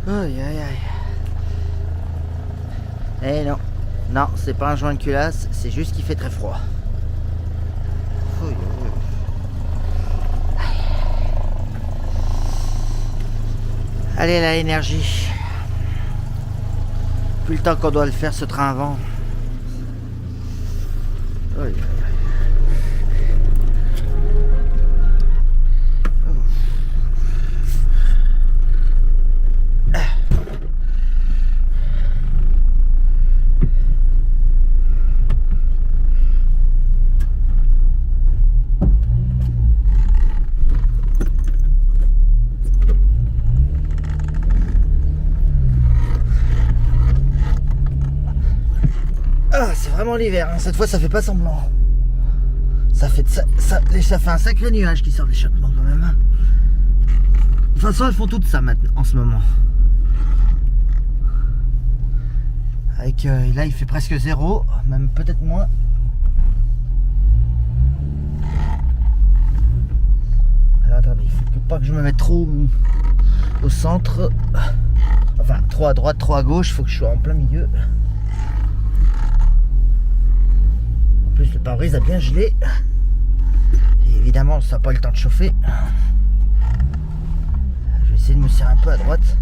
Aïe aïe aïe. Eh non, non, c'est pas un joint de culasse, c'est juste qu'il fait très froid. Aïe, aïe, aïe. Allez, là, l'énergie. Plus le temps qu'on doit le faire, ce train avant. Aïe, aïe, aïe. Ah, c'est vraiment l'hiver, hein. Cette fois ça fait pas semblant. Ça fait un sacré nuage qui sort de l'échappement quand même. De toute façon elles font toutes ça maintenant en ce moment. Avec là il fait presque 0, même peut-être moins. Alors attendez, il faut pas que je me mette trop au centre. Enfin trop à droite, trop à gauche, il faut que je sois en plein milieu. En plus le pare-brise a bien gelé. Et évidemment ça n'a pas eu le temps de chauffer. Je vais essayer de me serrer un peu à droite.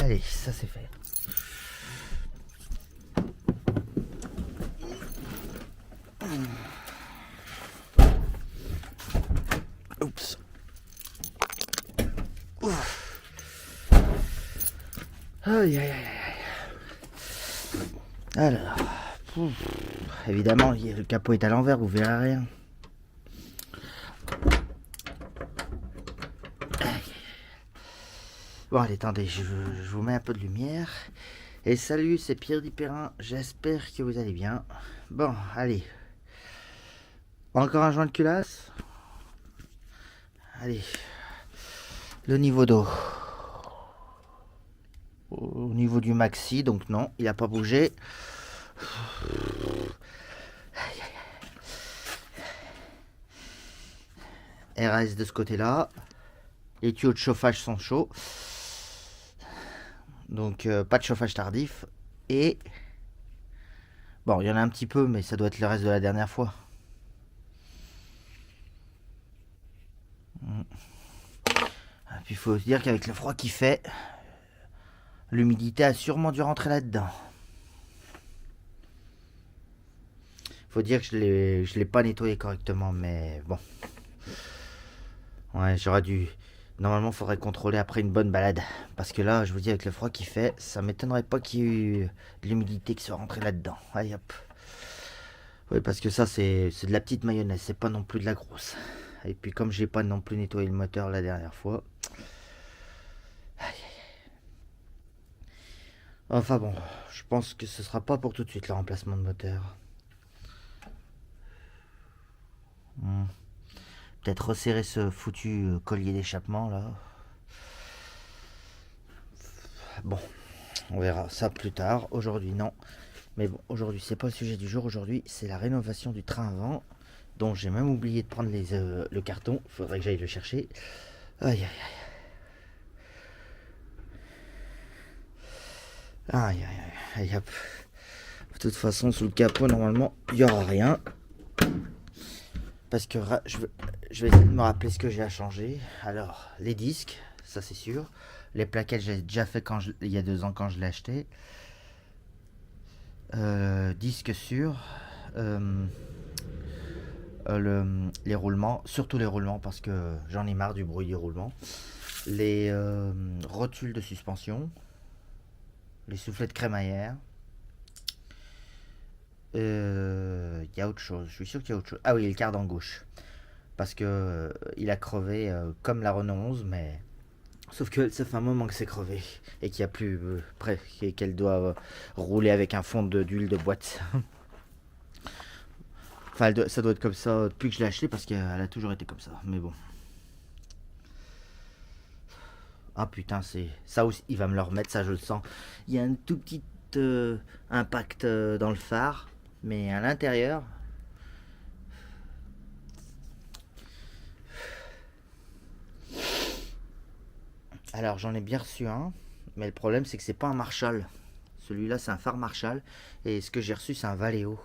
Allez, ça c'est fait. Oups. Ouf. Aïe aïe aïe aïe. Alors, évidemment, le capot est à l'envers, vous verrez rien. Bon, allez, attendez, je vous mets un peu de lumière. Et salut, c'est Pierre Dipérin, j'espère que vous allez bien. Bon, allez. Encore un joint de culasse. Allez. Le niveau d'eau. Au niveau du maxi, donc non, il n'a pas bougé. RS de ce côté-là. Les tuyaux de chauffage sont chauds. Donc pas de chauffage tardif. Et bon, il y en a un petit peu, mais ça doit être le reste de la dernière fois. Et puis il faut se dire qu'avec le froid qu'il fait, l'humidité a sûrement dû rentrer là-dedans. Faut dire que je l'ai pas nettoyé correctement, mais bon. Ouais, j'aurais dû. Normalement, il faudrait contrôler après une bonne balade. Parce que là, je vous dis, avec le froid qu'il fait, ça m'étonnerait pas qu'il y ait eu de l'humidité qui soit rentrée là-dedans. Allez hop. Oui, parce que ça, c'est de la petite mayonnaise, c'est pas non plus de la grosse. Et puis, comme j'ai pas non plus nettoyé le moteur la dernière fois. Enfin bon, je pense que ce sera pas pour tout de suite le remplacement de moteur. Peut-être resserrer ce foutu collier d'échappement là. Bon, on verra ça plus tard. Aujourd'hui, non. Mais bon, aujourd'hui, c'est pas le sujet du jour. Aujourd'hui, c'est la rénovation du train avant. Dont j'ai même oublié de prendre le carton. Il faudrait que j'aille le chercher. Aïe, aïe, aïe. Aïe, aïe, aïe. Aïe, hop. De toute façon, sous le capot, normalement, il n'y aura rien. Parce que je vais essayer de me rappeler ce que j'ai à changer. Alors, les disques, ça c'est sûr. Les plaquettes, j'ai déjà fait il y a 2 ans quand je l'ai acheté. Disques sûrs. Les roulements, surtout les roulements parce que j'en ai marre du bruit des roulements. Les rotules de suspension. Les soufflets de crémaillère. Il y a autre chose, je suis sûr qu'il y a autre chose. Ah oui, le cardan gauche. Parce que il a crevé comme la Renault 11, mais Sauf que ça fait un moment que c'est crevé et qu'il n'y a plus près et qu'elle doit rouler avec un fond d'huile de boîte. Enfin, ça doit être comme ça depuis que je l'ai acheté parce qu'elle a toujours été comme ça. Mais bon. Ah putain, c'est ça aussi. Il va me le remettre, ça je le sens. Il y a un tout petit impact dans le phare, mais à l'intérieur. Alors j'en ai bien reçu un, mais le problème c'est que c'est pas un Marshall. Celui-là c'est un phare Marshall et ce que j'ai reçu c'est un Valeo.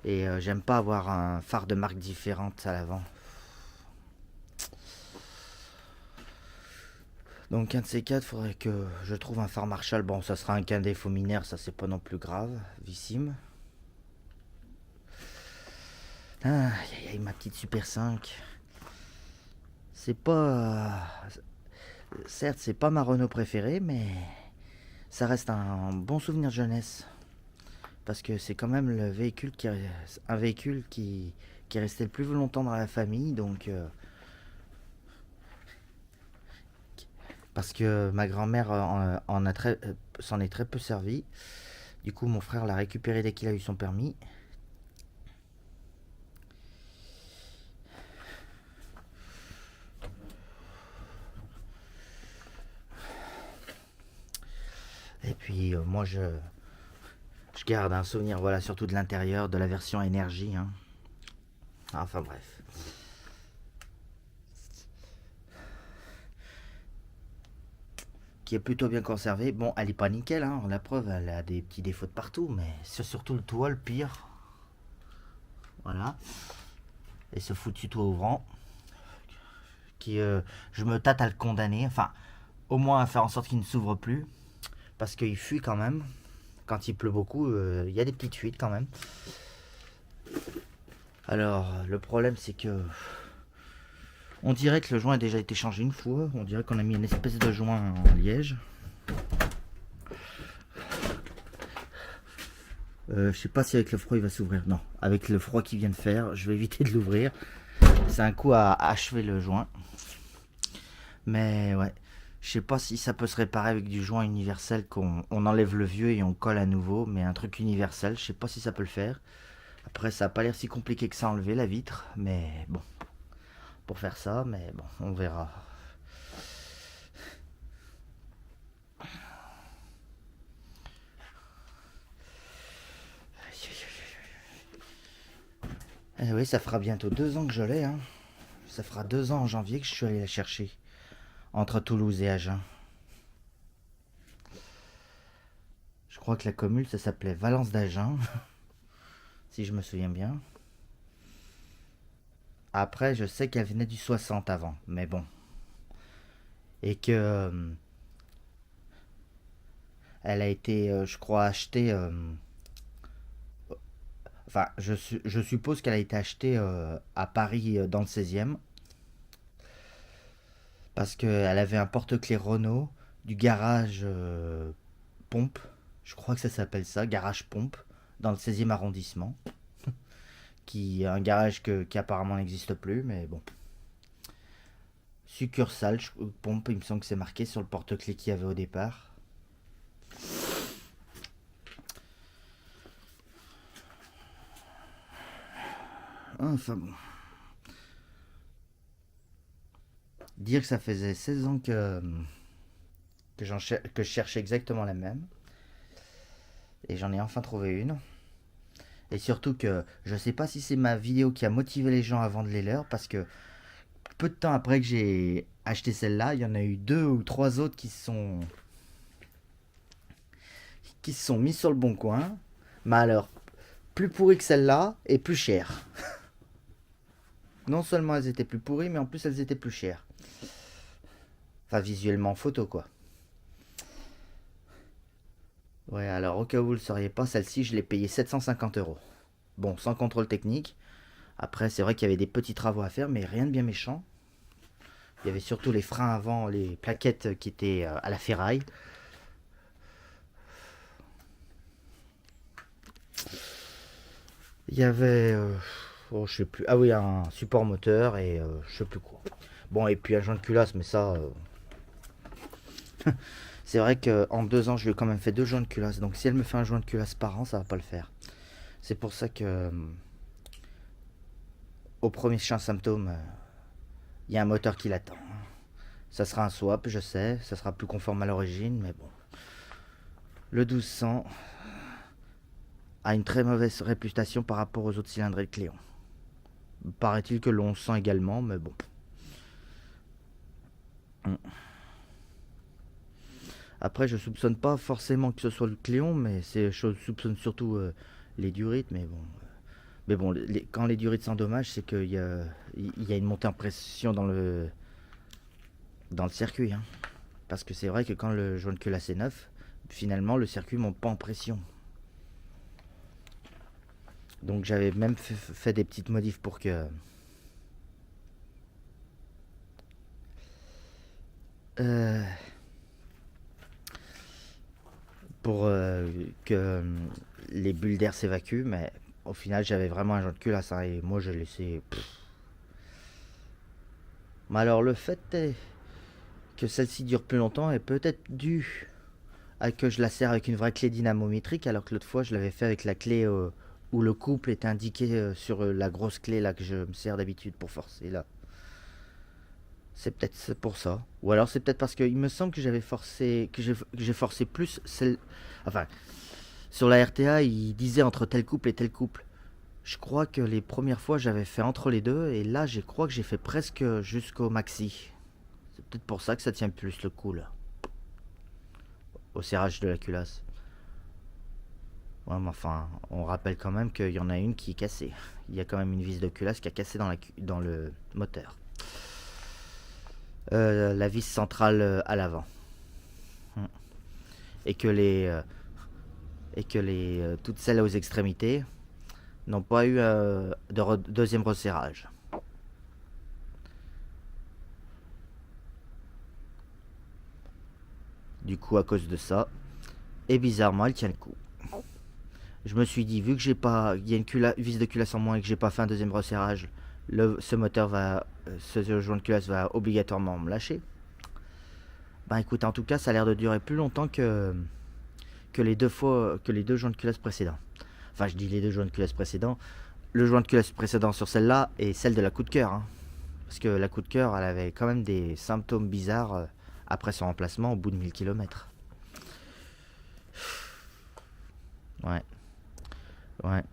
Et j'aime pas avoir un phare de marque différente à l'avant. Donc un de ces quatre, faudrait que je trouve un phare Marshall. Bon, ça sera un quindet faux mineur, ça c'est pas non plus grave, vissime. Ah, ma petite Super 5. C'est pas... Certes, c'est pas ma Renault préférée, mais ça reste un bon souvenir de jeunesse. Parce que c'est quand même le véhicule un véhicule qui est resté le plus longtemps dans la famille. Donc, parce que ma grand-mère s'en est très peu servi. Du coup, mon frère l'a récupéré dès qu'il a eu son permis. Et puis, moi, je garde un souvenir, voilà, surtout de l'intérieur, de la version énergie. Hein. Enfin, bref. Qui est plutôt bien conservée. Bon, elle est pas nickel, hein. La preuve, elle a des petits défauts de partout, mais c'est surtout le toit, le pire. Voilà. Et ce foutu toit ouvrant. Qui, je me tâte à le condamner. Enfin, au moins à faire en sorte qu'il ne s'ouvre plus. Parce qu'il fuit quand même. Quand il pleut beaucoup, il y a des petites fuites quand même. Alors, le problème, c'est que on dirait que le joint a déjà été changé une fois. On dirait qu'on a mis une espèce de joint en liège. Je sais pas si avec le froid il va s'ouvrir. Non, avec le froid qu'il vient de faire, je vais éviter de l'ouvrir. C'est un coup à achever le joint. Mais ouais, je sais pas si ça peut se réparer avec du joint universel qu'on enlève le vieux et on colle à nouveau. Mais un truc universel, je sais pas si ça peut le faire. Après, ça a pas l'air si compliqué que ça à enlever la vitre. Mais bon, pour faire ça, mais bon, on verra. Eh oui, ça fera bientôt 2 ans que je l'ai. Hein. Ça fera 2 ans en janvier que je suis allé la chercher. Entre Toulouse et Agen. Je crois que la commune, ça s'appelait Valence d'Agen. Si je me souviens bien. Après, je sais qu'elle venait du 60 avant. Mais bon. Et que... elle a été, je crois, achetée... enfin, je suppose qu'elle a été achetée à Paris dans le 16e. Parce qu'elle avait un porte-clés Renault du garage pompe. Je crois que ça s'appelle ça, garage pompe, dans le 16e arrondissement. Qui est un garage qui apparemment n'existe plus, mais bon. Succursale, pompe, il me semble que c'est marqué sur le porte-clés qu'il y avait au départ. Enfin bon. Dire que ça faisait 16 ans que je cherchais exactement la même. Et j'en ai enfin trouvé une. Et surtout que je sais pas si c'est ma vidéo qui a motivé les gens à vendre les leurs, parce que peu de temps après que j'ai acheté celle-là, il y en a eu 2 ou 3 autres qui se sont mis sur le bon coin. Mais alors, plus pourries que celle-là et plus chères. Non seulement elles étaient plus pourries, mais en plus elles étaient plus chères. Enfin, visuellement, photo quoi. Ouais, alors au cas où vous le sauriez pas, celle-ci je l'ai payée 750 euros. Bon, sans contrôle technique. Après, c'est vrai qu'il y avait des petits travaux à faire, mais rien de bien méchant. Il y avait surtout les freins avant, les plaquettes qui étaient à la ferraille. Il y avait, oh, je sais plus. Ah oui, un support moteur et je sais plus quoi. Bon, et puis un joint de culasse, mais ça, C'est vrai qu'en 2 ans, je lui ai quand même fait 2 joints de culasse. Donc si elle me fait un joint de culasse par an, ça va pas le faire. C'est pour ça que au premier symptôme, il y a un moteur qui l'attend. Ça sera un swap, je sais, ça sera plus conforme à l'origine, mais bon. Le 1200 a une très mauvaise réputation par rapport aux autres cylindrés de Cléon. Paraît-il que l'on sent également, mais bon. Après, je soupçonne pas forcément que ce soit le Cléon, mais je soupçonne surtout les durites, mais bon. Mais bon, quand les durites s'endommagent, c'est qu'il y a une montée en pression dans le circuit. Hein. Parce que c'est vrai que quand le joint de culasse est neuf, finalement, le circuit monte pas en pression. Donc j'avais même fait des petites modifs pour que... que les bulles d'air s'évacuent, mais au final j'avais vraiment un joint de culasse hein, et moi je laissé... Mais alors le fait est que celle-ci dure plus longtemps est peut-être dû à que je la sers avec une vraie clé dynamométrique alors que l'autre fois je l'avais fait avec la clé où le couple est indiqué sur la grosse clé là que je me sers d'habitude pour forcer là. C'est peut-être pour ça. Ou alors c'est peut-être parce qu'il me semble que j'avais forcé que j'ai forcé plus celle. Enfin, sur la RTA, il disait entre tel couple et tel couple. Je crois que les premières fois j'avais fait entre les deux et là je crois que j'ai fait presque jusqu'au maxi. C'est peut-être pour ça que ça tient plus le coup là. Au serrage de la culasse. Ouais, mais enfin, on rappelle quand même qu'il y en a une qui est cassée. Il y a quand même une vis de culasse qui a cassé dans le moteur. La vis centrale à l'avant. Et que toutes celles aux extrémités n'ont pas eu deuxième resserrage. Du coup, à cause de ça, et bizarrement, elle tient le coup. Je me suis dit, vu que il y a une vis de culasse en moins et que j'ai pas fait un deuxième resserrage, ce joint de culasse va obligatoirement me lâcher. Ben écoute, en tout cas, ça a l'air de durer plus longtemps que les deux joints de culasse précédents. Enfin, je dis les deux joints de culasse précédents. Le joint de culasse précédent sur celle-là et celle de la coup de cœur. Hein. Parce que la coup de cœur, elle avait quand même des symptômes bizarres après son remplacement au bout de 1000 km. Ouais. Ouais.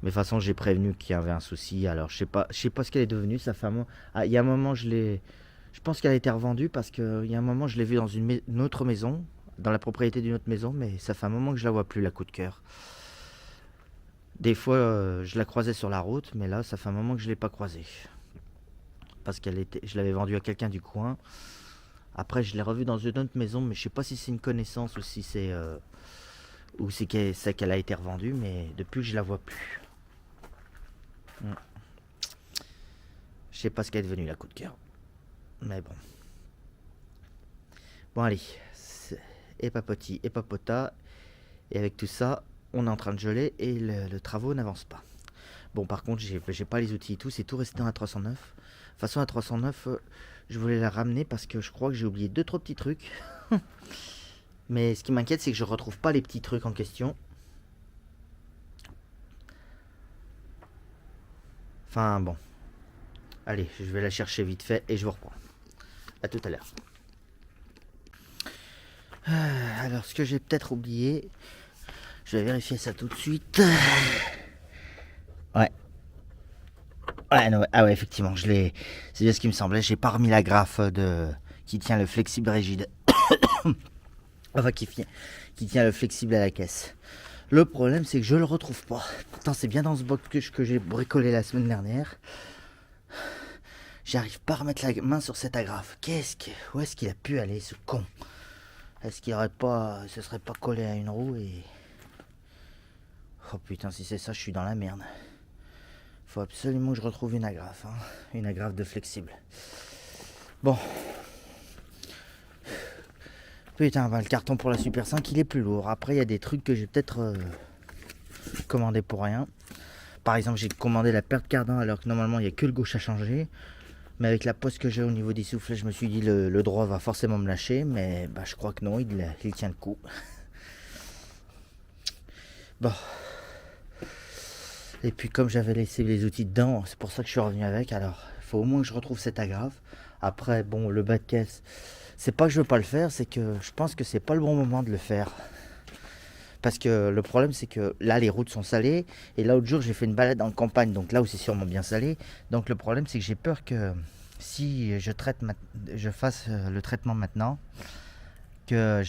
Mais de toute façon, j'ai prévenu qu'il y avait un souci. Alors, je sais pas ce qu'elle est devenue, sa femme. Ah, il y a un moment, je pense qu'elle a été revendue parce qu'il y a un moment, je l'ai vue dans une autre maison, dans la propriété d'une autre maison, mais ça fait un moment que je la vois plus, la coup de cœur. Des fois, je la croisais sur la route, mais là, ça fait un moment que je l'ai pas croisée. Parce je l'avais vendue à quelqu'un du coin. Après, je l'ai revue dans une autre maison, mais je sais pas si c'est une connaissance ou si c'est qu'elle a été revendue, mais depuis que je la vois plus. Je sais pas ce qu'elle est devenue, la coup de cœur. Mais bon. Bon, allez. Et papoti, et papota. Et avec tout ça, on est en train de geler et le travaux n'avance pas. Bon, par contre, j'ai pas les outils et tout. C'est tout resté dans la 309. De toute façon, la 309, je voulais la ramener parce que je crois que j'ai oublié 2-3 petits trucs. Mais ce qui m'inquiète, c'est que je retrouve pas les petits trucs en question. Enfin, bon. Allez, je vais la chercher vite fait et je vous reprends. A tout à l'heure. Alors, ce que j'ai peut-être oublié, je vais vérifier ça tout de suite. Ouais. Ouais, non, ah ouais, effectivement, c'est bien ce qui me semblait. J'ai pas remis la grafe qui tient le flexible rigide. Enfin, qui tient le flexible à la caisse. Le problème, c'est que je le retrouve pas. Pourtant, c'est bien dans ce box que j'ai bricolé la semaine dernière. J'arrive pas à remettre la main sur cette agrafe. Où est-ce qu'il a pu aller, ce con? Est-ce qu'il se serait pas collé à une roue et... Oh putain, si c'est ça, je suis dans la merde. Faut absolument que je retrouve une agrafe. Hein. Une agrafe de flexible. Bon. Putain, le carton pour la Super 5, il est plus lourd. Après, il y a des trucs que j'ai peut-être commandé pour rien. Par exemple, j'ai commandé la perte cardan alors que normalement, il n'y a que le gauche à changer. Mais avec la pose que j'ai au niveau des soufflets, je me suis dit le droit va forcément me lâcher, mais bah, je crois que non, il tient le coup. Bon. Et puis comme j'avais laissé les outils dedans, c'est pour ça que je suis revenu avec. Alors, il faut au moins que je retrouve cet agrafe. Après, bon, le bas de caisse, c'est pas que je veux pas le faire, c'est que je pense que c'est pas le bon moment de le faire. Parce que le problème, c'est que là, les routes sont salées. Et là, l'autre jour, j'ai fait une balade en campagne, donc là où c'est sûrement bien salé. Donc le problème, c'est que j'ai peur que si je fasse le traitement maintenant, que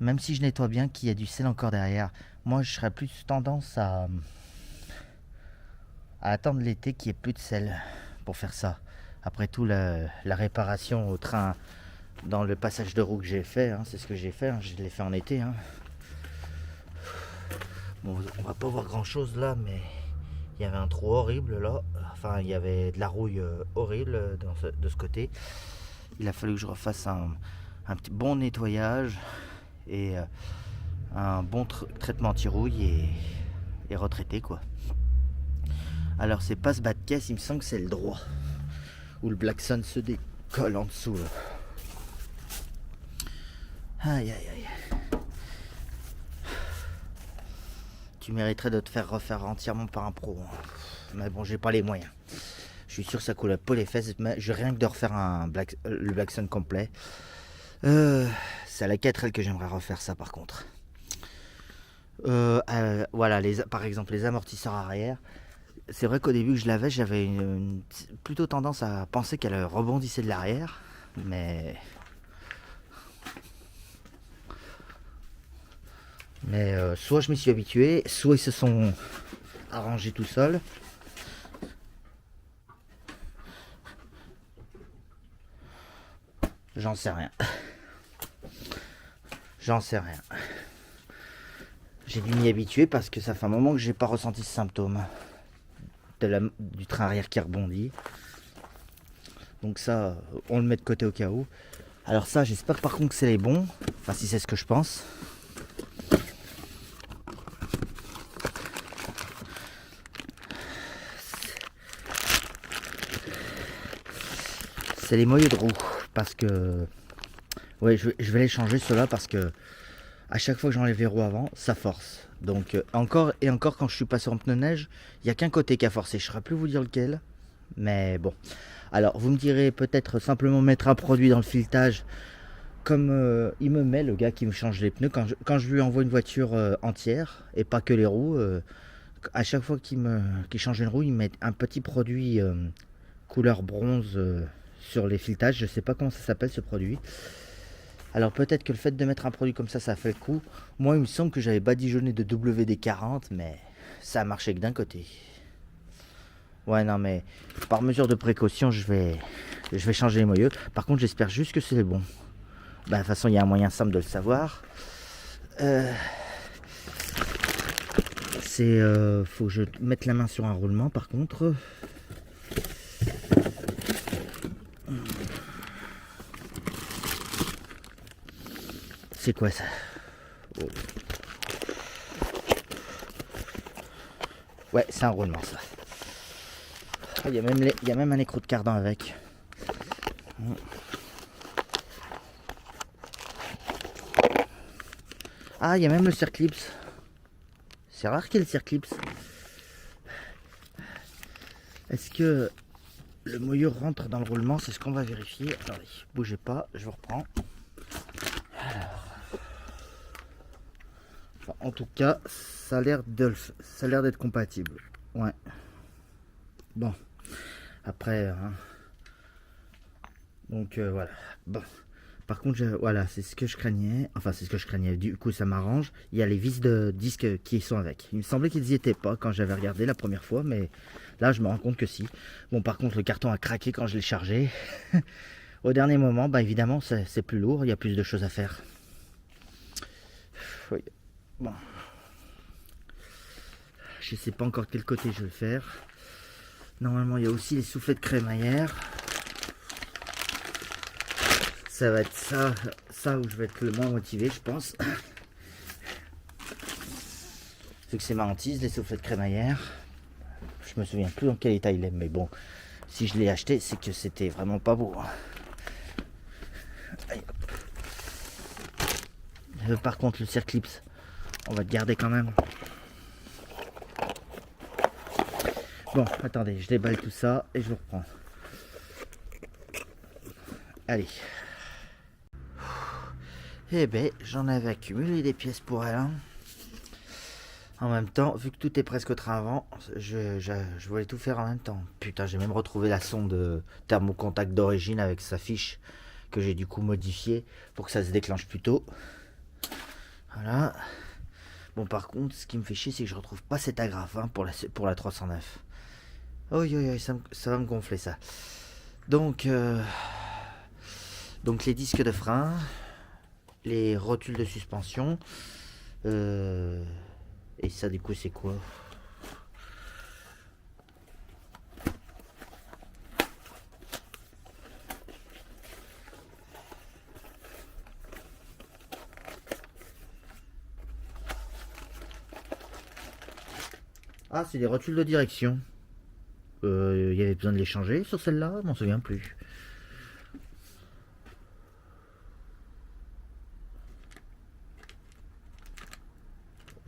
même si je nettoie bien, qu'il y a du sel encore derrière. Moi, je serais plus tendance à attendre l'été qu'il n'y ait plus de sel pour faire ça. Après tout, la réparation au train dans le passage de roue que j'ai fait, hein, c'est ce que j'ai fait, hein, je l'ai fait en été. Hein. Bon, on va pas voir grand chose là, mais il y avait un trou horrible là. Enfin, il y avait de la rouille horrible de ce côté. Il a fallu que je refasse un petit bon nettoyage et un bon traitement anti-rouille et retraité quoi. Alors c'est pas ce bas de caisse, il me semble que c'est le droit. Où le Blackson se décolle en dessous. Là. Aïe aïe aïe. Tu mériterais de te faire refaire entièrement par un pro. Mais bon, j'ai pas les moyens. Je suis sûr que ça coule pas les fesses, mais je rien que de refaire le Blackson complet. C'est à la 4L que j'aimerais refaire ça par contre. Voilà, par exemple les amortisseurs arrière. C'est vrai qu'au début que je l'avais, j'avais plutôt tendance à penser qu'elle rebondissait de l'arrière. Mais soit je m'y suis habitué, soit ils se sont arrangés tout seuls. J'en sais rien. J'en sais rien. J'ai dû m'y habituer parce que ça fait un moment que j'ai pas ressenti ce symptôme du train arrière qui rebondit. Donc ça, on le met de côté au cas où. Alors ça, j'espère par contre que c'est les bons. Enfin, si c'est ce que je pense. C'est les moyeux de roue. Parce que... Ouais, je vais les changer ceux-là parce que à chaque fois que j'enlève les roues avant, ça force. Donc encore quand je suis passé en pneu neige, il n'y a qu'un côté qui a forcé. Je ne saurais plus vous dire lequel. Mais bon. Alors vous me direz peut-être simplement mettre un produit dans le filetage. Comme il me met, le gars qui me change les pneus. Quand je lui envoie une voiture entière et pas que les roues, à chaque fois qu'il change une roue, il met un petit produit couleur bronze sur les filetages. Je ne sais pas comment ça s'appelle ce produit. Alors peut-être que le fait de mettre un produit comme ça fait le coup. Moi il me semble que j'avais badigeonné de WD-40, mais ça a marché que d'un côté. Ouais non mais par mesure de précaution je vais changer les moyeux. Par contre j'espère juste que c'est bon. Bah, de toute façon il y a un moyen simple de le savoir. Faut que je mette la main sur un roulement par contre. C'est quoi ça? Oh. Ouais, c'est un roulement ça. Il y a même un écrou de cardan avec. Ah, il y a même le circlips. C'est rare qu'il y ait le circlips. Est-ce que le moyeu rentre dans le roulement? C'est ce qu'on va vérifier. Attendez, bougez pas, je vous reprends. Enfin, en tout cas, ça a l'air d'être compatible. Ouais. Bon. Après, hein. Donc voilà. Bon. Par contre, voilà, c'est ce que je craignais. Enfin, c'est ce que je craignais. Du coup, ça m'arrange. Il y a les vis de disque qui sont avec. Il me semblait qu'ils n'y étaient pas quand j'avais regardé la première fois, mais là, je me rends compte que si. Bon, par contre, le carton a craqué quand je l'ai chargé. Au dernier moment, bah évidemment, c'est plus lourd. Il y a plus de choses à faire. Oui. Bon. Je sais pas encore quel côté je vais faire. Normalement, il y a aussi les soufflets de crémaillère. Ça va être ça où je vais être le moins motivé, je pense. Vu que c'est ma hantise, les soufflets de crémaillère. Je me souviens plus dans quel état il est, mais bon, Si je l'ai acheté, c'est que c'était vraiment pas beau. Par contre, le Circlips, on va le garder quand même. Bon, attendez, je déballe tout ça et je vous reprends. Allez. Eh ben, j'en avais accumulé des pièces pour elle. Hein. En même temps, vu que tout est presque au train avant, je voulais tout faire en même temps. Putain, j'ai même retrouvé la sonde thermocontact d'origine avec sa fiche que j'ai du coup modifiée pour que ça se déclenche plus tôt. Voilà. Bon, par contre, ce qui me fait chier, c'est que je retrouve pas cette agrafe hein, pour la 309. Oh, ça va me gonfler ça. Donc les disques de frein, les rotules de suspension, et ça du coup c'est quoi? Ah, c'est des rotules de direction. Il y avait besoin de les changer sur celle-là, je m'en souviens plus.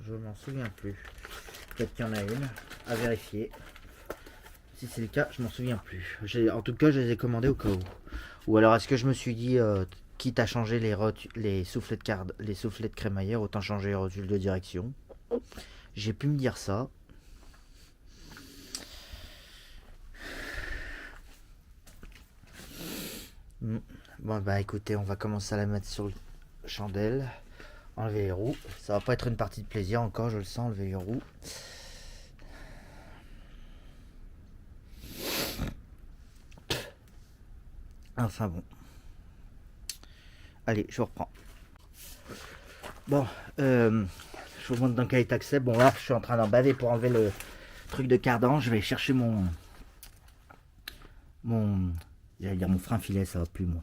Je m'en souviens plus. Peut-être qu'il y en a une à vérifier. Si c'est le cas, je m'en souviens plus. En tout cas, je les ai commandées au cas où. Ou alors, est-ce que je me suis dit, quitte à changer les soufflets de crémaillère, autant changer les rotules de direction. J'ai pu me dire ça. Bon, bah écoutez, on va commencer à la mettre sur le chandelle. Enlever les roues. Ça va pas être une partie de plaisir encore, je le sens, enlever les roues. Enfin bon. Allez, je reprends. Bon, je vous montre dans quel état que c'est. Bon, là, je suis en train d'en baver pour enlever le truc de cardan. Je vais chercher j'allais dire mon frein filet, ça va plus, moi.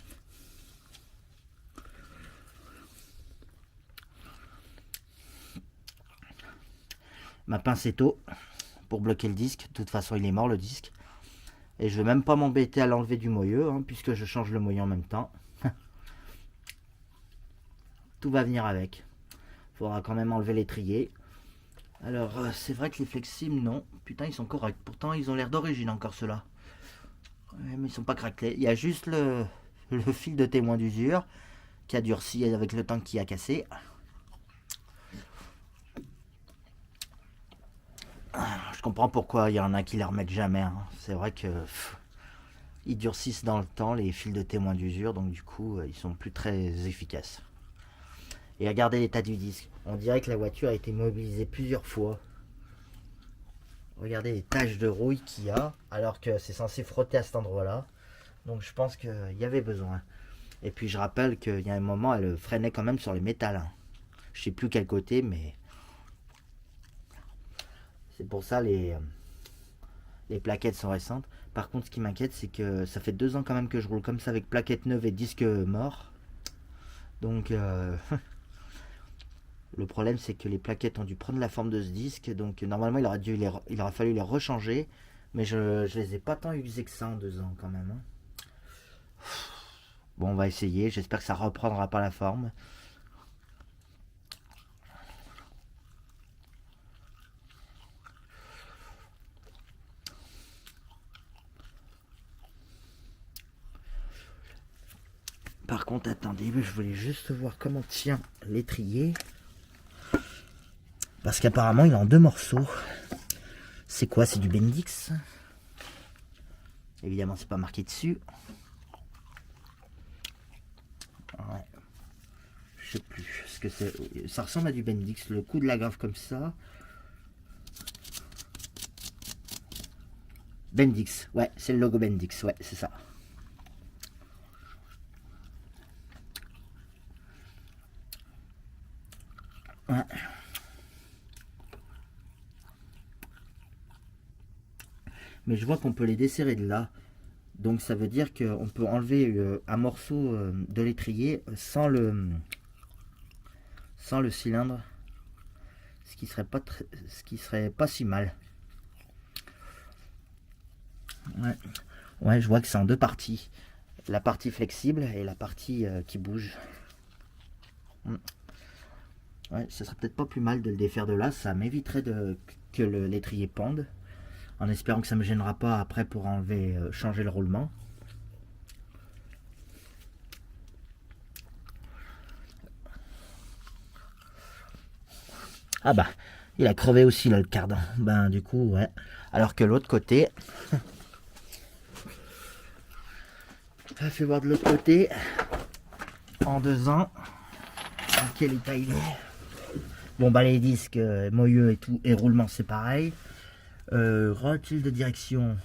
Ma pincetto pour bloquer le disque. De toute façon, il est mort, le disque. Et je vais même pas m'embêter à l'enlever du moyeu, hein, puisque je change le moyeu en même temps. Tout va venir avec. Faudra quand même enlever l'étrier. Alors, c'est vrai que les flexibles, non. Putain, ils sont corrects. Pourtant, ils ont l'air d'origine encore, ceux-là. Ouais, mais ils sont pas craquelés. Il y a juste le fil de témoin d'usure qui a durci avec le temps qui a cassé. Je comprends pourquoi il y en a qui les remettent jamais. Hein. C'est vrai que ils durcissent dans le temps, les fils de témoin d'usure, donc du coup, ils sont plus très efficaces. Et regardez l'état du disque. On dirait que la voiture a été mobilisée plusieurs fois. Regardez les taches de rouille qu'il y a, alors que c'est censé frotter à cet endroit-là. Donc je pense qu'il y avait besoin. Et puis je rappelle qu'il y a un moment, elle freinait quand même sur le métal. Hein. Je sais plus quel côté, mais c'est pour ça les plaquettes sont récentes. Par contre, ce qui m'inquiète, c'est que ça fait 2 ans quand même que je roule comme ça avec plaquettes neuves et disques morts. Donc le problème, c'est que les plaquettes ont dû prendre la forme de ce disque. Donc normalement, il aurait fallu les rechanger. Mais je les ai pas tant usés que ça en 2 ans quand même. Hein. Bon, on va essayer. J'espère que ça reprendra pas la forme. Par contre, attendez, je voulais juste voir comment tient l'étrier. Parce qu'apparemment, il est en 2 morceaux. C'est quoi? C'est du Bendix. Évidemment, c'est pas marqué dessus. Ouais. Je sais plus ce que c'est. Ça ressemble à du Bendix. Le coup de la grave comme ça. Bendix. Ouais, c'est le logo Bendix. Ouais, c'est ça. Ouais. Mais je vois qu'on peut les desserrer de là. Donc ça veut dire qu'on peut enlever un morceau de l'étrier sans le cylindre. Ce qui serait pas si mal. Ouais. Ouais, je vois que c'est en deux parties. La partie flexible et la partie qui bouge. Mm. Ouais, ce serait peut-être pas plus mal de le défaire de là. Ça m'éviterait que l'étrier pende. En espérant que ça me gênera pas après pour enlever, changer le roulement. Ah bah, il a crevé aussi là le cardan. Ben du coup, ouais. Alors que l'autre côté, fait voir de l'autre côté, en 2 ans, dans quel état il est. Bon bah les disques, moyeux et tout, et roulement c'est pareil. Rotule de direction.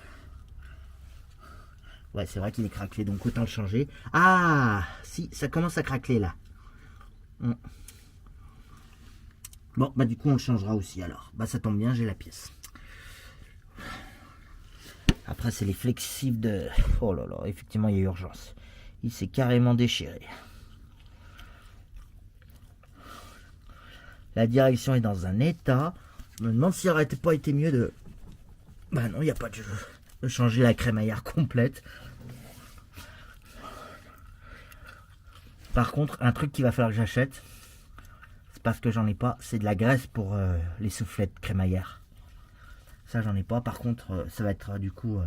Ouais, c'est vrai qu'il est craquelé, donc autant le changer. Ah, si, ça commence à craqueler là. Bon, bah du coup on le changera aussi alors. Bah ça tombe bien, j'ai la pièce. Après c'est les flexibles de... Oh là là, effectivement il y a urgence. Il s'est carrément déchiré. La direction est dans un état. Je me demande s'il n'aurait pas été mieux de... Bah non, il n'y a pas de jeu. De changer la crémaillère complète. Par contre, un truc qu'il va falloir que j'achète, c'est parce que j'en ai pas, c'est de la graisse pour les soufflets de crémaillère. Ça, j'en ai pas. Par contre, ça va être du coup...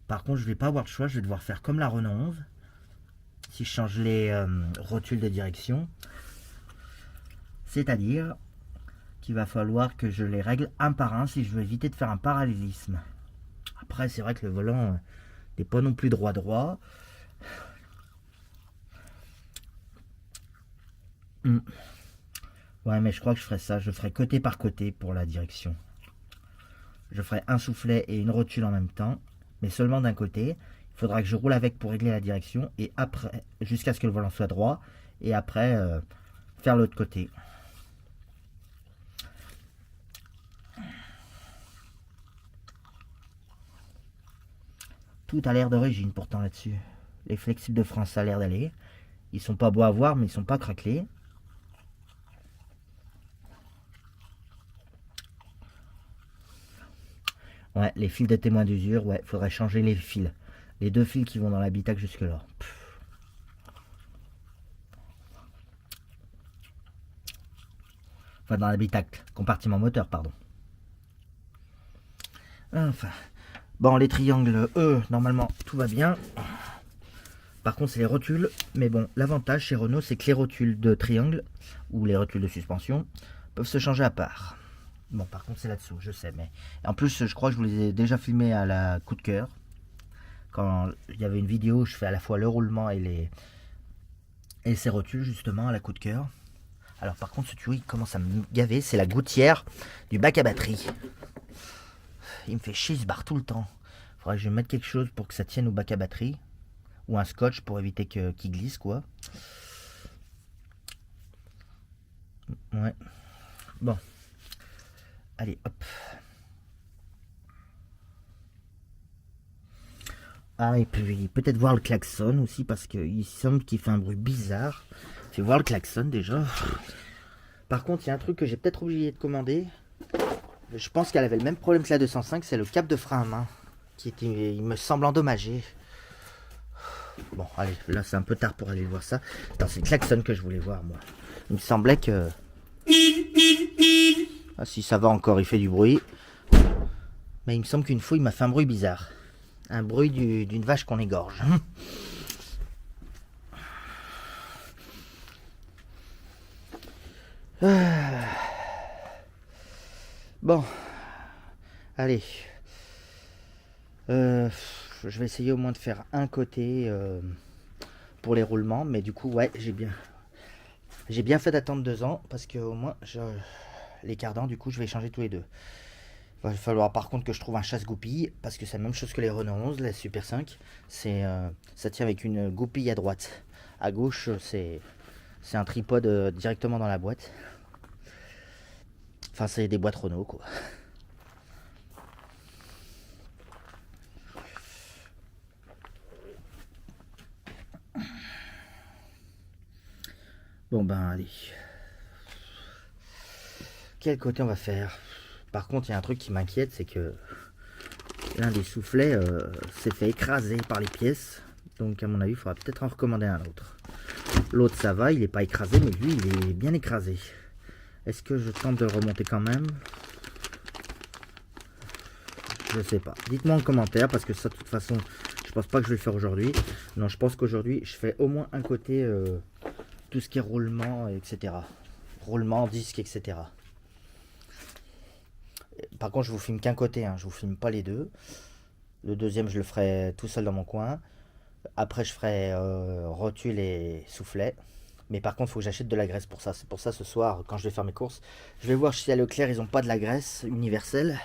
Par contre, je vais pas avoir le choix. Je vais devoir faire comme la Renault 11. Si je change les rotules de direction. C'est-à-dire qu'il va falloir que je les règle un par un si je veux éviter de faire un parallélisme. Après, c'est vrai que le volant n'est pas non plus droit. Ouais, mais je crois que je ferai ça. Je ferai côté par côté pour la direction. Je ferai un soufflet et une rotule en même temps, mais seulement d'un côté. Il faudra que je roule avec pour régler la direction et après, jusqu'à ce que le volant soit droit, et après faire l'autre côté. Tout a l'air d'origine pourtant là-dessus. Les flexibles de France, ça a l'air d'aller. Ils sont pas beaux à voir, mais ils sont pas craquelés. Ouais, les fils de témoin d'usure, ouais, faudrait changer les fils. Les 2 fils qui vont dans l'habitacle jusque-là. Enfin, dans l'habitacle. Compartiment moteur, pardon. Enfin. Bon, les triangles, eux, normalement, tout va bien. Par contre, c'est les rotules. Mais bon, l'avantage chez Renault, c'est que les rotules de triangle, ou les rotules de suspension, peuvent se changer à part. Bon, par contre, c'est là-dessous, je sais. Mais en plus, je crois que je vous les ai déjà filmés à la coup de cœur. Quand il y avait une vidéo où je fais à la fois le roulement et ces rotules, justement, à la coup de cœur. Alors, par contre, ce tuyau, il commence à me gaver. C'est la gouttière du bac à batterie. Il me fait chier, il se barre tout le temps. Faudrait que je mette quelque chose pour que ça tienne au bac à batterie. Ou un scotch pour éviter qu'il glisse, quoi. Ouais. Bon. Allez, hop. Ah, et puis peut-être voir le klaxon aussi, parce qu'il semble qu'il fait un bruit bizarre. Fais voir le klaxon déjà. Par contre, il y a un truc que j'ai peut-être oublié de commander. Je pense qu'elle avait le même problème que la 205, c'est le cap de frein à main. Qui était, il me semble, endommagé. Bon, allez, là c'est un peu tard pour aller voir ça. Attends, c'est le klaxon que je voulais voir, moi. Il me semblait que... Ah, si ça va encore, il fait du bruit. Mais il me semble qu'une fois, il m'a fait un bruit bizarre. Un bruit d'une vache qu'on égorge. Bon. Allez. Je vais essayer au moins de faire un côté pour les roulements. Mais du coup, ouais, j'ai bien fait d'attendre 2 ans. Parce que au moins, les cardans, du coup, je vais changer tous les 2. Il va falloir par contre que je trouve un chasse-goupille. Parce que c'est la même chose que les Renault 11, la Super 5. Ça tient avec une goupille à droite. À gauche, c'est un tripode directement dans la boîte. Enfin, c'est des boîtes Renault, quoi. Bon ben allez. Quel côté on va faire? Par contre, il y a un truc qui m'inquiète, c'est que l'un des soufflets s'est fait écraser par les pièces. Donc à mon avis, il faudra peut-être en recommander un autre. L'autre ça va, il n'est pas écrasé, mais lui il est bien écrasé. Est-ce que je tente de le remonter quand même? Je sais pas. Dites-moi en commentaire, parce que ça de toute façon, je pense pas que je vais le faire aujourd'hui. Non, je pense qu'aujourd'hui, je fais au moins un côté, tout ce qui est roulement, etc. Roulement, disque, etc. Par contre, je vous filme qu'un côté, hein, je vous filme pas les deux. Le deuxième, je le ferai tout seul dans mon coin. Après, je ferai rotule et soufflet. Mais par contre, il faut que j'achète de la graisse pour ça. C'est pour ça, ce soir, quand je vais faire mes courses, je vais voir si à Leclerc, ils n'ont pas de la graisse universelle.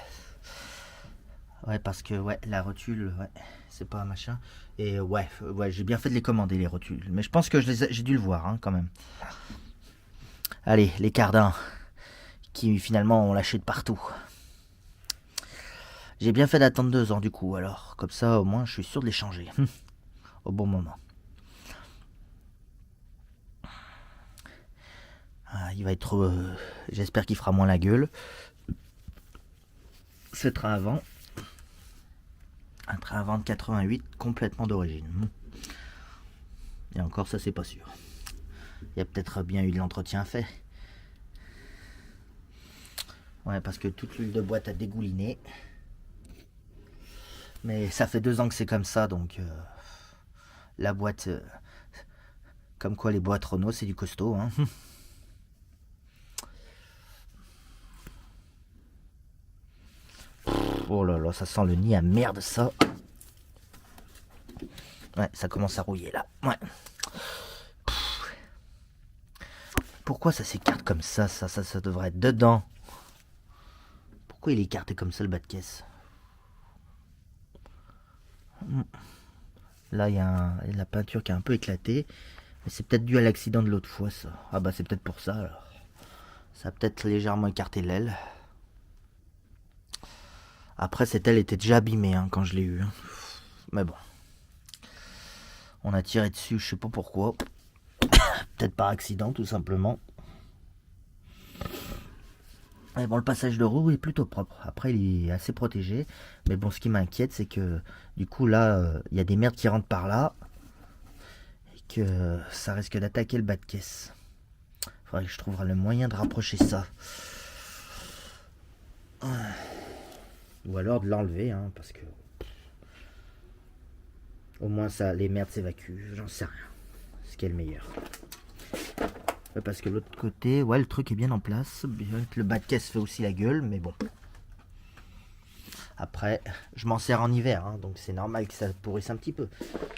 Ouais, parce que ouais, la rotule, ouais, c'est pas un machin. Et ouais, j'ai bien fait de les commander, les rotules. Mais je pense que j'ai dû le voir, hein, quand même. Allez, les cardins, qui finalement ont lâché de partout. J'ai bien fait d'attendre 2 ans, du coup, alors. Comme ça, au moins, je suis sûr de les changer. Au bon moment. Ah, il va être... j'espère qu'il fera moins la gueule. Ce train avant. Un train avant de 88, complètement d'origine. Et encore, ça, c'est pas sûr. Il y a peut-être bien eu de l'entretien fait. Ouais, parce que toute l'huile de boîte a dégouliné. Mais ça fait 2 ans que c'est comme ça, donc... la boîte... comme quoi, les boîtes Renault, c'est du costaud, hein. Oh là là, ça sent le nid à merde, ça. Ouais, ça commence à rouiller, là. Ouais. Pourquoi ça s'écarte comme ça, ça devrait être dedans. Pourquoi il est écarté comme ça, le bas de caisse? Là, il y a la peinture qui a un peu éclaté. Mais c'est peut-être dû à l'accident de l'autre fois, ça. Ah bah, c'est peut-être pour ça, alors. Ça a peut-être légèrement écarté l'aile. Après, cette aile était déjà abîmée, hein, quand je l'ai eue. Mais bon. On a tiré dessus, je sais pas pourquoi. Peut-être par accident, tout simplement. Et bon, le passage de roue est plutôt propre. Après, il est assez protégé. Mais bon, ce qui m'inquiète, c'est que du coup, là, il y a des merdes qui rentrent par là. Et que ça risque d'attaquer le bas de caisse. Faudrait que je trouve le moyen de rapprocher ça. Ou alors de l'enlever, hein, parce que... Au moins, ça, les merdes s'évacuent. J'en sais rien. Ce qui est le meilleur. Parce que l'autre côté, ouais, le truc est bien en place. Bien que le bas de caisse fait aussi la gueule, mais bon. Après, je m'en sers en hiver, hein, donc c'est normal que ça pourrisse un petit peu.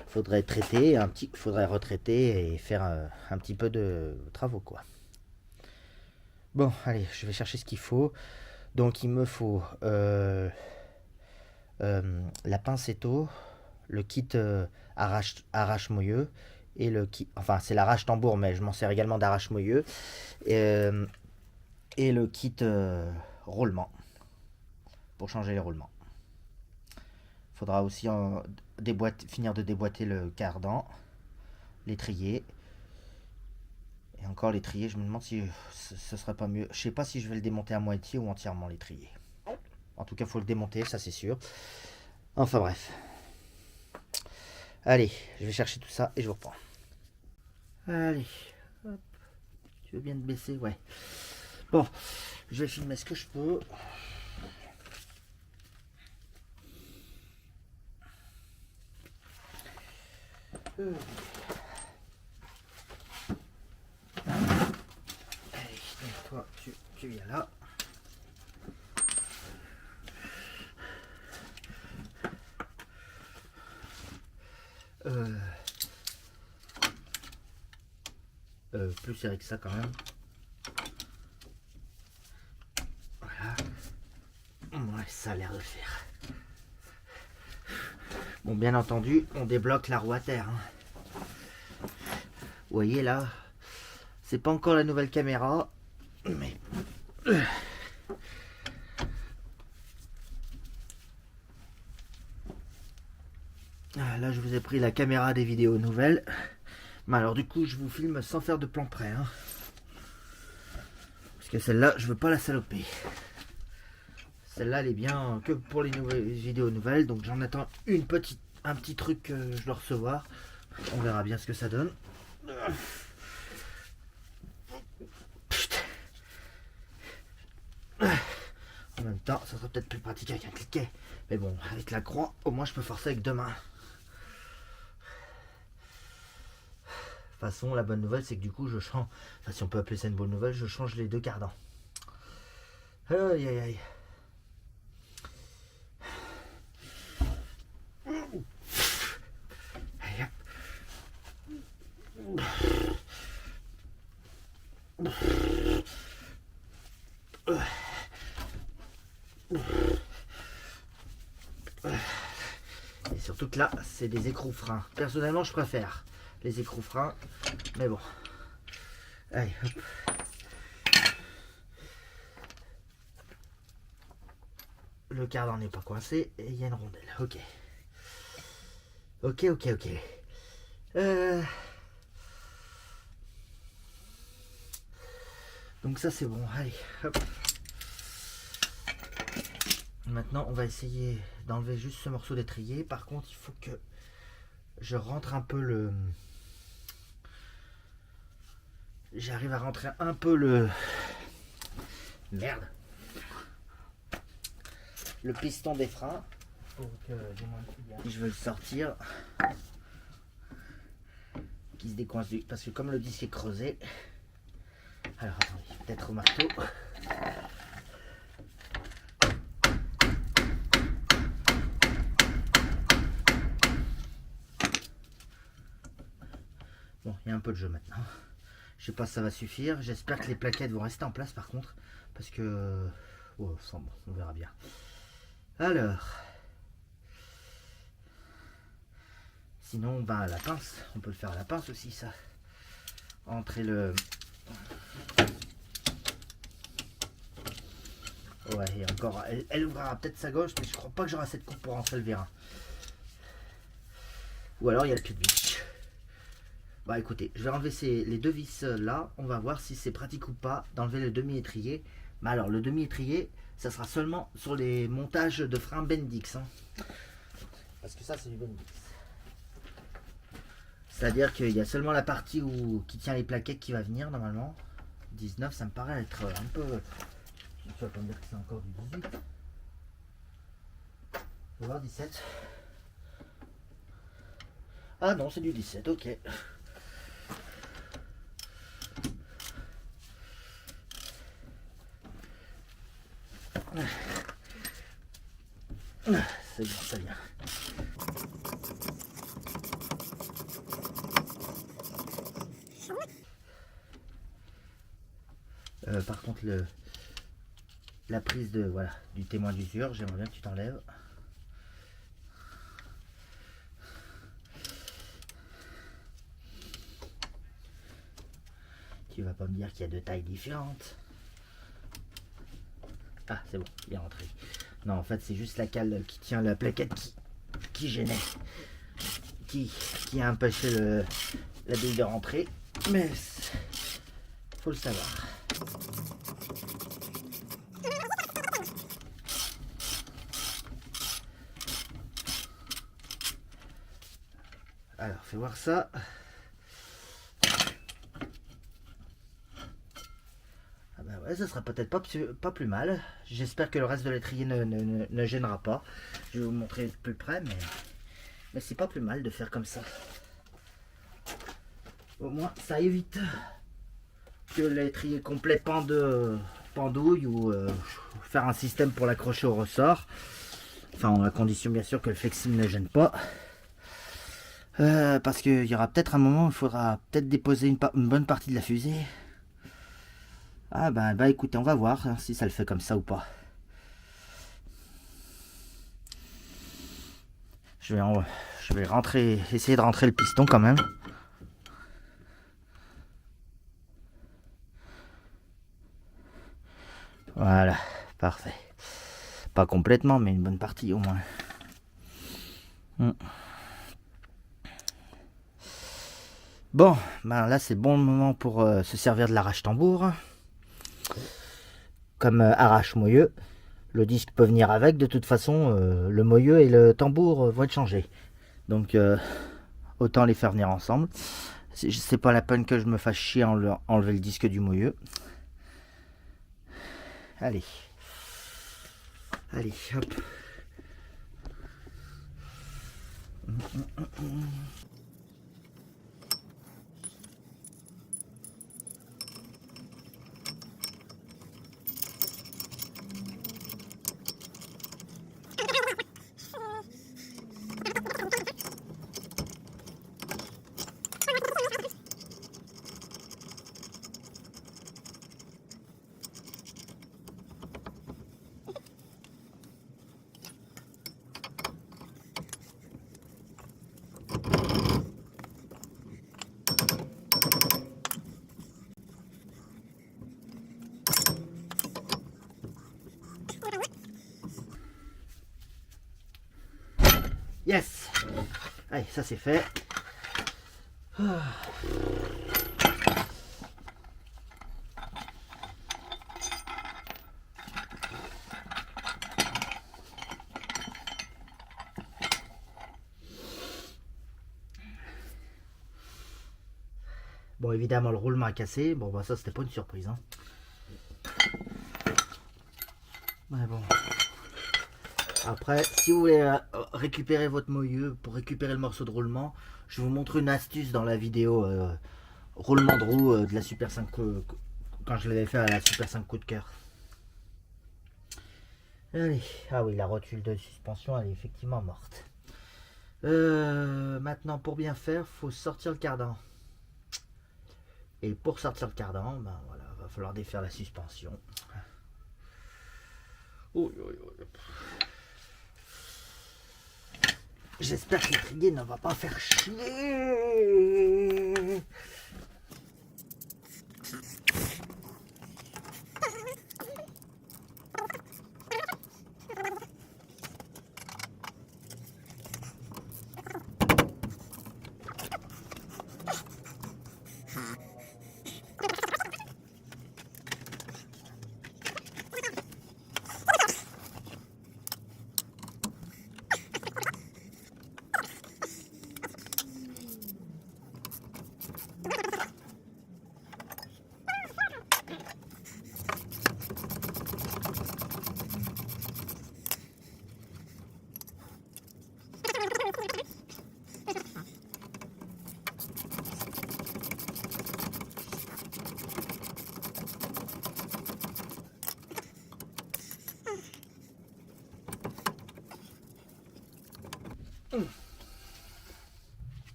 Faudrait traiter, faudrait retraiter et faire un petit peu de travaux, quoi. Bon, allez, je vais chercher ce qu'il faut. Donc, il me faut la pincetto, le kit arrache-moyeu, et le kit, enfin c'est l'arrache-tambour, mais je m'en sers également d'arrache-moyeu, et le kit roulement, pour changer les roulements. Faudra aussi finir de déboîter le cardan, l'étrier. Et encore l'étrier, je me demande si ce serait pas mieux. Je sais pas si je vais le démonter à moitié ou entièrement, l'étrier. En tout cas, faut le démonter, ça c'est sûr. Enfin bref. Allez, je vais chercher tout ça et je vous reprends. Allez, hop. Tu veux bien te baisser? Ouais. Bon, je vais filmer ce que je peux. Allez, toi, tu viens là. Plus serré que ça quand même. Voilà. Ouais, ça a l'air de faire. Bon, bien entendu, on débloque la roue à terre. Hein. Vous voyez là, c'est pas encore la nouvelle caméra, mais... Là, je vous ai pris la caméra des vidéos nouvelles. Mais alors, du coup, je vous filme sans faire de plan près. Hein. que celle-là, je veux pas la saloper. Celle-là, elle est bien que pour les nouvelles vidéos nouvelles. Donc j'en attends un petit truc que je dois recevoir. On verra bien ce que ça donne. En même temps, ça sera peut-être plus pratique avec un cliquet. Mais bon, avec la croix, au moins je peux forcer avec deux mains. De toute façon, la bonne nouvelle, c'est que du coup, je change. Enfin, si on peut appeler ça une bonne nouvelle, je change les deux cardans. Aïe aïe aïe. Et surtout que là, c'est des écrous freins. Personnellement, je préfère les écrous freins. Mais bon. Allez, hop. Le cardan n'est pas coincé et il y a une rondelle. Ok. Ok. Donc ça c'est bon. Allez, hop. Maintenant on va essayer d'enlever juste ce morceau d'étrier. Par contre il faut que je rentre un peu le... J'arrive à rentrer un peu le... Merde. Le piston des freins. Je veux le sortir. Qui se décoince du... Parce que comme le disque est creusé... Alors attendez, peut-être au marteau. Bon, il y a un peu de jeu maintenant. Je sais pas si ça va suffire. J'espère que les plaquettes vont rester en place par contre. Parce que... Oh, sans bon, on verra bien. Alors... Sinon, ben, à la pince. On peut le faire à la pince aussi, ça. Entrer le... Ouais, et encore, elle ouvrira peut-être sa gauche, mais je crois pas que j'aurai cette coupe pour rentrer le vérin. Ou alors il y a le pied de vis. Bah écoutez, je vais enlever les deux vis là. On va voir si c'est pratique ou pas d'enlever le demi-étrier. Mais alors, le demi-étrier, ça sera seulement sur les montages de freins Bendix. Hein. Parce que ça, c'est du Bendix. C'est-à-dire qu'il y a seulement la partie qui tient les plaquettes qui va venir normalement. 19, ça me paraît être un peu... Tu vas pas me dire que c'est encore du 18. Je vais voir 17. Ah non, c'est du 17, ok. C'est bon, ça vient. Par contre, la prise du témoin d'usure, j'aimerais bien que tu t'enlèves. Tu vas pas me dire qu'il y a deux tailles différentes. Ah, c'est bon, il est rentré. Non, en fait, c'est juste la cale qui tient la plaquette qui gênait. Qui a empêché la bille de rentrer. Mais faut le savoir. Alors, fais voir ça. Ah bah ouais, ça sera peut-être pas plus mal. J'espère que le reste de l'étrier ne gênera pas. Je vais vous montrer de plus près, mais c'est pas plus mal de faire comme ça. Au moins, ça évite que l'étrier complet pendouille ou faire un système pour l'accrocher au ressort. Enfin, à condition bien sûr que le flexible ne gêne pas. Parce qu'il y aura peut-être un moment où il faudra peut-être déposer une bonne partie de la fusée. Ah bah écoutez, on va voir hein, si ça le fait comme ça ou pas. Je vais essayer de rentrer le piston quand même. Voilà, parfait. Pas complètement, mais une bonne partie au moins. Bon, ben là c'est bon moment pour se servir de l'arrache-tambour. comme arrache-moyeu. Le disque peut venir avec, de toute façon, le moyeu et le tambour vont être changés. Donc, autant les faire venir ensemble. C'est pas la peine que je me fasse chier à enlever le disque du moyeu. Allez. Allez, hop. Yes. Allez, ça c'est fait. Bon, évidemment, le roulement a cassé. Bon, bah ça, c'était pas une surprise. Hein. Mais bon. Après, si vous voulez récupérer votre moyeu, pour récupérer le morceau de roulement, je vous montre une astuce dans la vidéo roulement de roue de la Super 5 quand je l'avais fait à la Super 5 coup de cœur. Allez. Ah oui, la rotule de suspension, elle est effectivement morte. Maintenant, pour bien faire, faut sortir le cardan. Et pour sortir le cardan, ben voilà, va falloir défaire la suspension. J'espère que l'étrier ne va pas faire chier.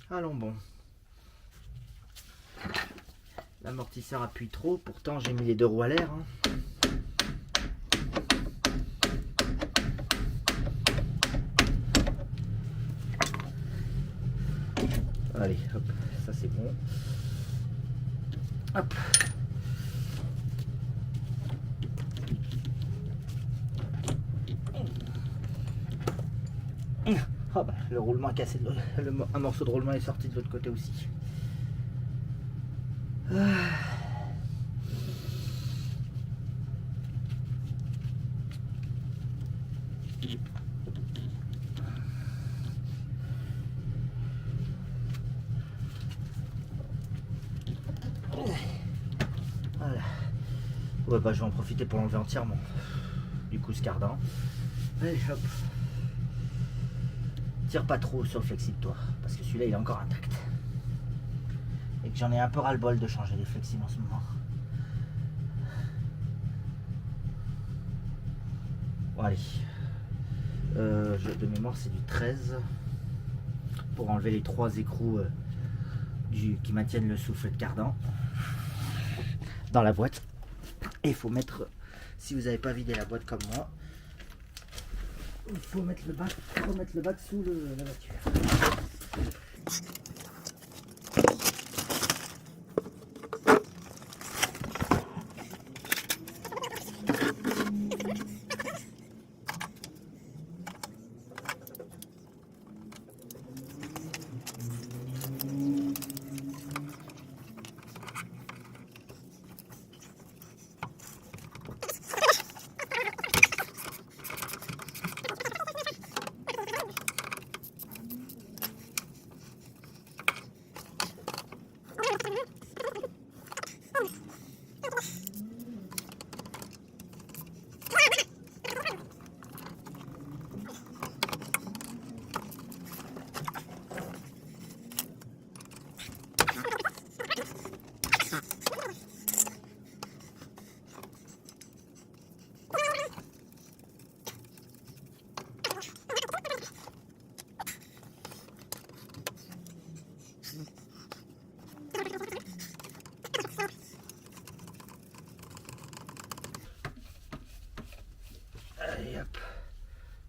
Allons bon. L'amortisseur appuie trop, pourtant j'ai mis les deux roues à l'air. Hein. Allez, hop, ça c'est bon. Hop. Oh bah, le roulement a cassé, un morceau de roulement est sorti de l'autre côté aussi. Voilà. Ouais bah je vais en profiter pour l'enlever entièrement. Du coup ce cardan. Allez hop. Tire pas trop sur le flexi-toi, parce que celui-là il est encore intact. Et que j'en ai un peu ras-le-bol de changer les flexibles en ce moment. Bon allez. De mémoire c'est du 13. Pour enlever les 3 écrous qui maintiennent le soufflet de cardan dans la boîte. Et il faut mettre, si vous n'avez pas vidé la boîte comme moi, il faut mettre le bac sous la voiture.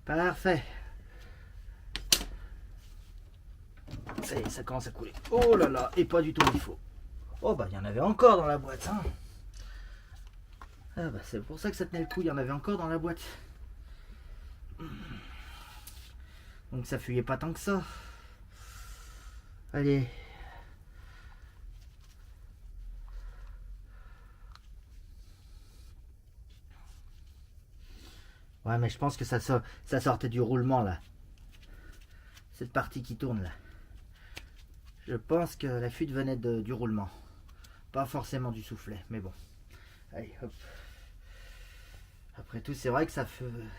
Parfait. Ça y est, ça commence à couler. Oh là là, et pas du tout où il faut. Oh bah il y en avait encore dans la boîte. Hein. Ah bah c'est pour ça que ça tenait le coup, il y en avait encore dans la boîte. Donc ça fuyait pas tant que ça. Allez. Ouais mais je pense que ça sortait du roulement là. Cette partie qui tourne là. Je pense que la fuite venait du roulement. Pas forcément du soufflet, mais bon. Allez, hop. Après tout, c'est vrai que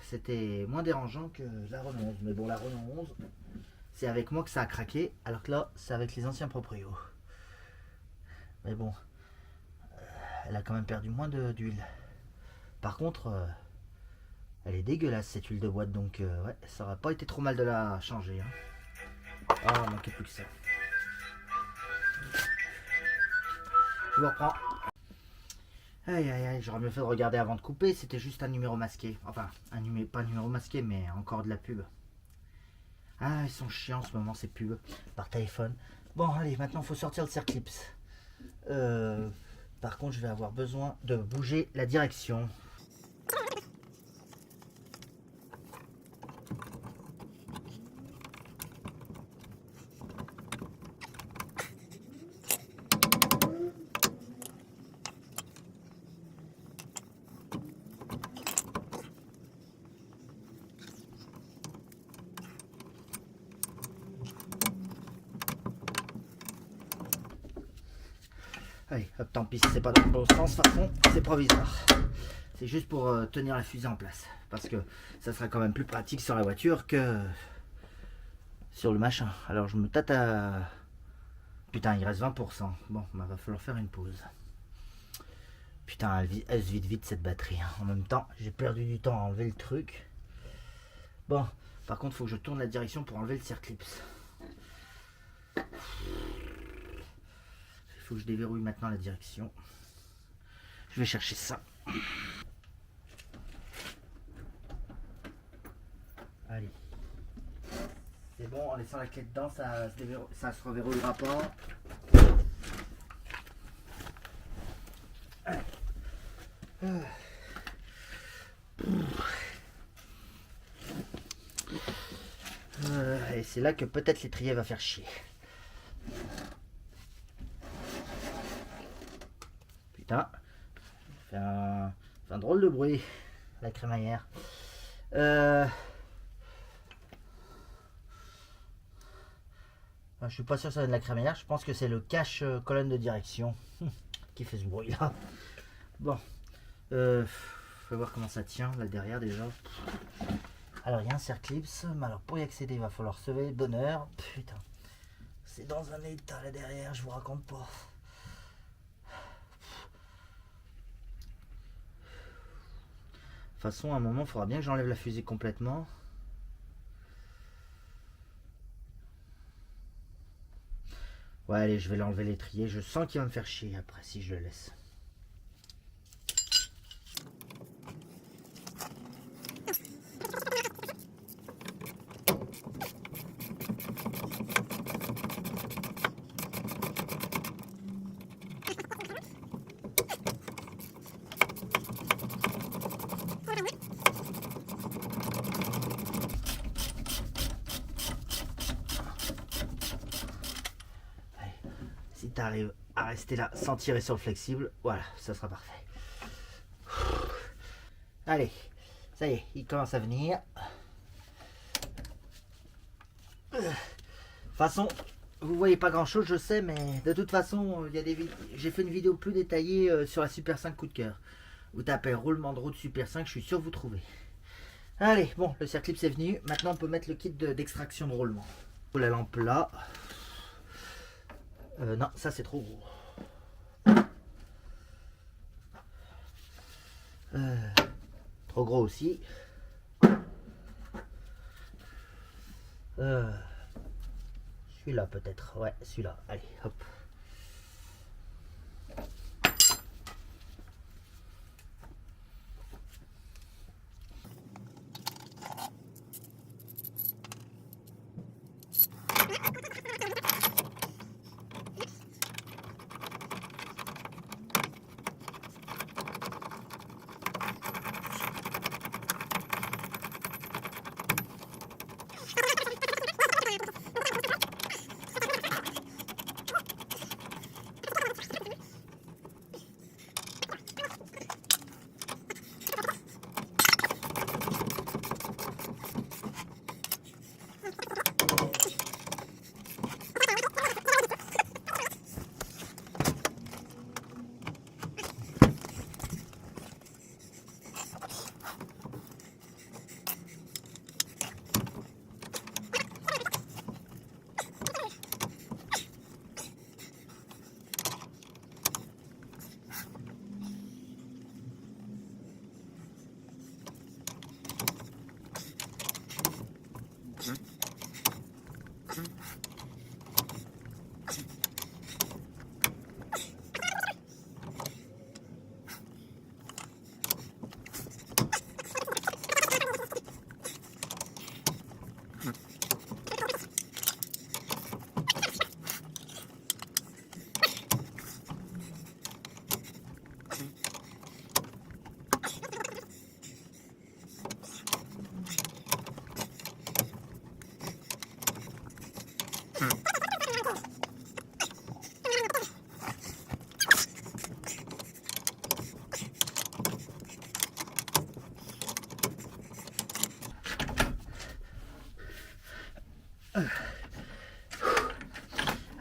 c'était moins dérangeant que la Renault 11. Mais bon, la Renault 11, c'est avec moi que ça a craqué, alors que là, c'est avec les anciens proprios. Mais bon, elle a quand même perdu moins d'huile. Par contre, elle est dégueulasse cette huile de boîte, donc ouais, ça aurait pas été trop mal de la changer. Hein. Ah, il manquait plus que ça. Je vous reprends. Aïe aïe aïe, j'aurais mieux fait de regarder avant de couper, c'était juste un numéro masqué. Enfin, pas un numéro masqué, mais encore de la pub. Ah, ils sont chiants en ce moment ces pubs par téléphone. Bon, allez, maintenant il faut sortir le Circlips. Par contre, je vais avoir besoin de bouger la direction. Allez, hop, tant pis si c'est pas dans le bon sens, de toute façon, c'est provisoire. C'est juste pour tenir la fusée en place. Parce que ça sera quand même plus pratique sur la voiture que sur le machin. Alors je me tâte à... Putain, il reste 20%. Bon, bah, va falloir faire une pause. Putain, elle se vide vite cette batterie. Hein. En même temps, j'ai perdu du temps à enlever le truc. Bon, par contre, il faut que je tourne la direction pour enlever le Circlips. Il faut que je déverrouille maintenant la direction. Je vais chercher ça. Allez. C'est bon, en laissant la clé dedans, ça se reverrouillera pas. Et c'est là que peut-être l'étrier va faire chier. Putain, fait un drôle de bruit, la crémaillère. Je suis pas sûr que ça vient de la crémaillère, je pense que c'est le cache colonne de direction qui fait ce bruit là. Bon, faut voir comment ça tient là derrière déjà. Alors il y a un Circlips, mais alors pour y accéder il va falloir se lever de bonne heure. Putain, c'est dans un état là derrière, je vous raconte pas. De toute façon, à un moment, il faudra bien que j'enlève la fusée complètement. Ouais, allez, je vais l'enlever l'étrier. Je sens qu'il va me faire chier après si je le laisse. Si tu arrives à rester là sans tirer sur le flexible, voilà, ça sera parfait. Allez, ça y est, il commence à venir. De toute façon, vous voyez pas grand chose, je sais, mais de toute façon, j'ai fait une vidéo plus détaillée sur la Super 5 coup de cœur. Vous tapez roulement de route Super 5, je suis sûr que vous trouvez. Allez, bon, le Circlips est venu. Maintenant, on peut mettre le kit d'extraction de roulement. La lampe là. Non, ça c'est trop gros. Trop gros aussi. Celui-là peut-être. Ouais, celui-là. Allez, hop.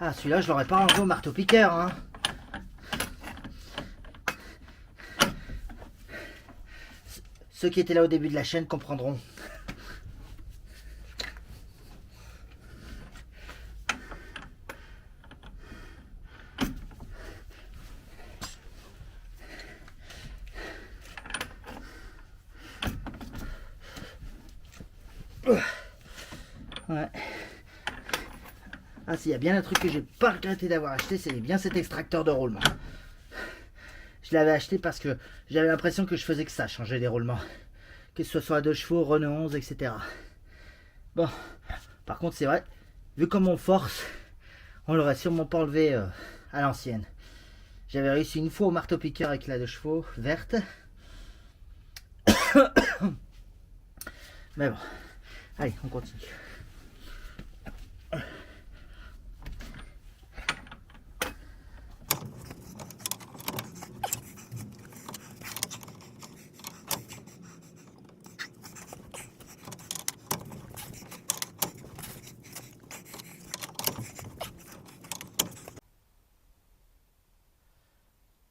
Ah, celui-là, je l'aurais pas enlevé au marteau-piqueur, hein. Ceux qui étaient là au début de la chaîne comprendront. Ouais. Ah, s'il y a bien un truc que j'ai pas regretté d'avoir acheté, c'est bien cet extracteur de roulement. Je l'avais acheté parce que j'avais l'impression que je faisais que ça, changer les roulements. Que ce soit à 2 chevaux, Renault 11, etc. Bon, par contre, c'est vrai, vu comme on force, on l'aurait sûrement pas enlevé à l'ancienne. J'avais réussi une fois au marteau-piqueur avec la 2 chevaux verte. Mais bon, allez, on continue.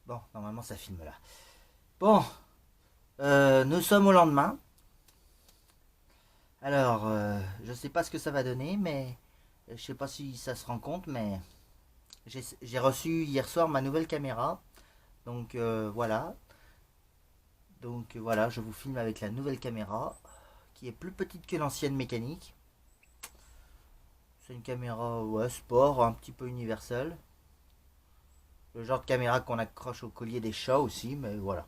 Bon, normalement ça filme là. Bon, nous sommes au lendemain. Alors, je sais pas ce que ça va donner, mais je sais pas si ça se rend compte, mais j'ai reçu hier soir ma nouvelle caméra. Donc voilà. Donc voilà, je vous filme avec la nouvelle caméra, qui est plus petite que l'ancienne mécanique. C'est une caméra ouais, sport, un petit peu universelle. Le genre de caméra qu'on accroche au collier des chats aussi, mais voilà.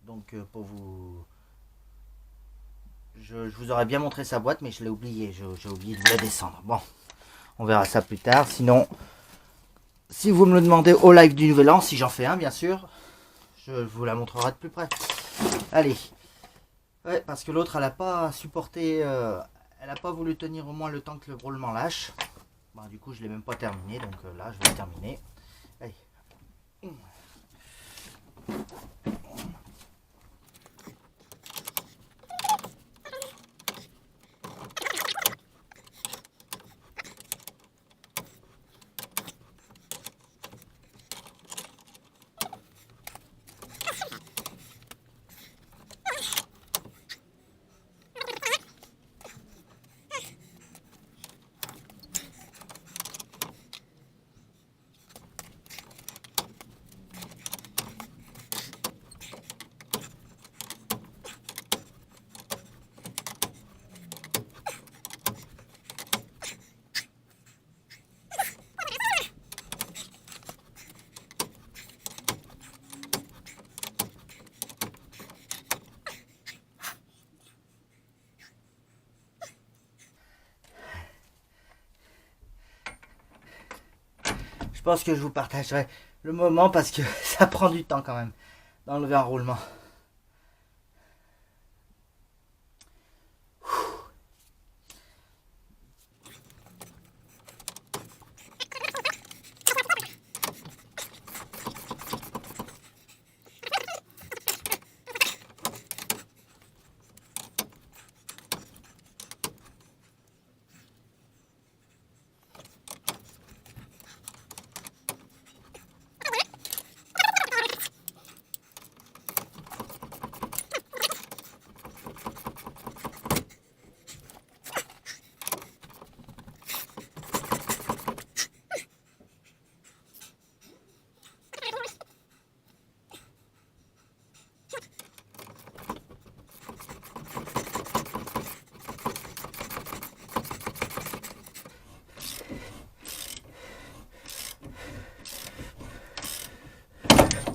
Donc pour vous... Je vous aurais bien montré sa boîte, mais je l'ai oublié. J'ai oublié de vous la descendre. Bon, on verra ça plus tard. Sinon, si vous me le demandez au live du Nouvel An, si j'en fais un, bien sûr, je vous la montrerai de plus près. Allez. Ouais, parce que l'autre, elle n'a pas supporté... elle n'a pas voulu tenir au moins le temps que le roulement lâche. Bon, du coup, je ne l'ai même pas terminé. Donc là, je vais le terminer. Allez. Je pense que je vous partagerai le moment parce que ça prend du temps quand même d'enlever un roulement.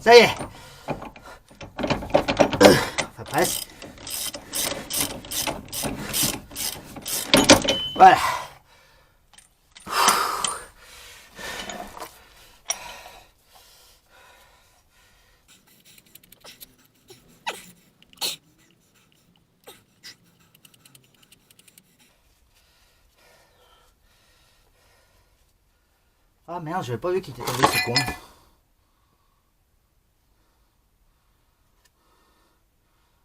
Ça y est. Enfin presque. Voilà. Ah merde, j'avais pas vu qu'il était tombé ce con.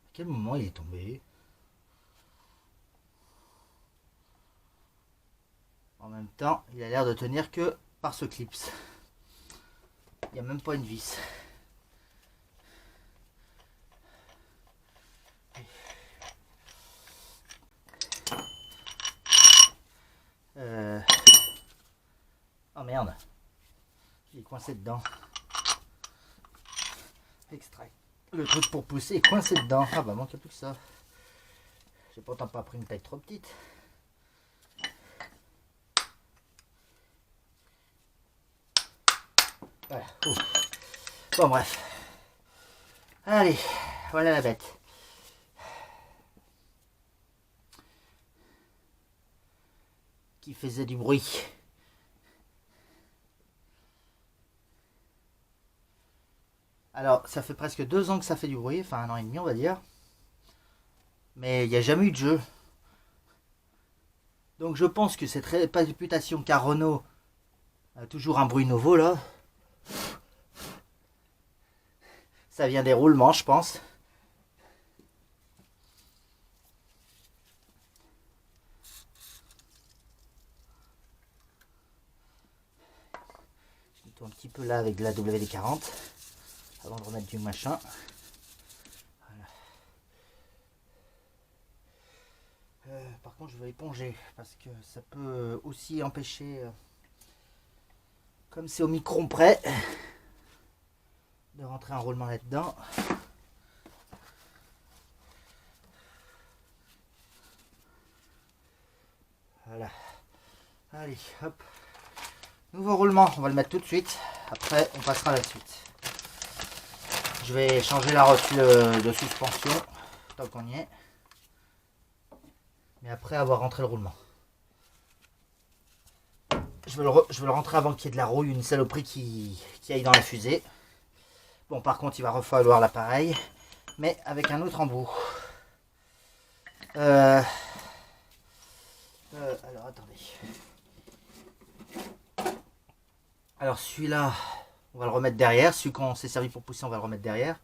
À quel moment il est tombé? En même temps, il a l'air de tenir que par ce clips. Il n'y a même pas une vis. Oh merde. Il est coincé dedans. Extrait. Le truc pour pousser est coincé dedans. Ah bah manque plus que ça. J'ai pourtant pas pris une taille trop petite. Voilà. Ouh. Bon bref. Allez, voilà la bête. Qui faisait du bruit. Alors, ça fait presque 2 ans que ça fait du bruit, enfin 1 an et demi on va dire. Mais il n'y a jamais eu de jeu. Donc je pense que cette réputation qu'a Renault a toujours un bruit nouveau là. Ça vient des roulements, je pense. Je nettoie un petit peu là avec de la WD-40 avant de remettre du machin. Par contre, je vais éponger parce que ça peut aussi empêcher, comme c'est au micron près, de rentrer un roulement là-dedans. Voilà. Allez, hop. Nouveau roulement, on va le mettre tout de suite. Après, on passera à la suite. Je vais changer la rotule de suspension, tant qu'on y est. Mais après avoir rentré le roulement. Je vais le rentrer avant qu'il y ait de la rouille, une saloperie qui aille dans la fusée. Bon, par contre, il va refalloir l'appareil, mais avec un autre embout. Alors, attendez. Alors, celui-là, on va le remettre derrière. Celui qu'on s'est servi pour pousser, on va le remettre derrière.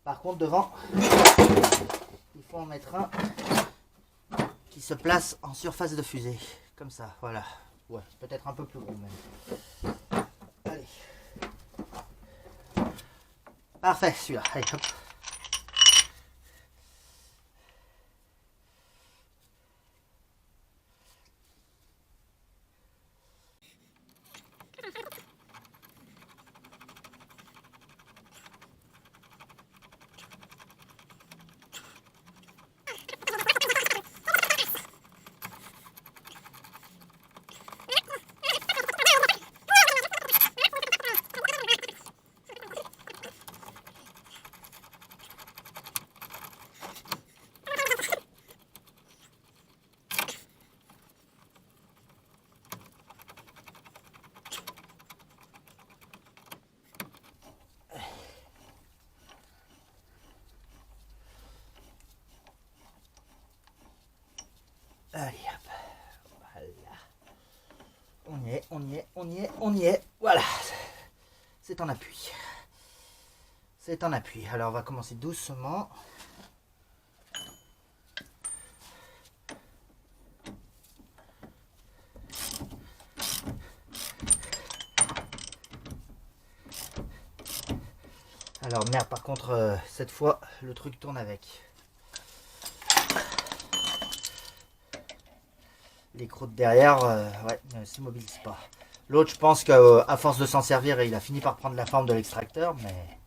Par contre, devant, il faut en mettre un qui se place en surface de fusée. Comme ça, voilà. Ouais, peut-être un peu plus gros même. Allez. Parfait, celui-là. Allez, hop. Allez, hop. Voilà. On y est, on y est, on y est, on y est. Voilà. C'est en appui. C'est en appui. Alors, on va commencer doucement. Alors, merde, par contre, cette fois, le truc tourne avec. Les croûtes derrière, ouais, ne s'immobilisent pas. L'autre, je pense qu'à force de s'en servir, il a fini par prendre la forme de l'extracteur, mais...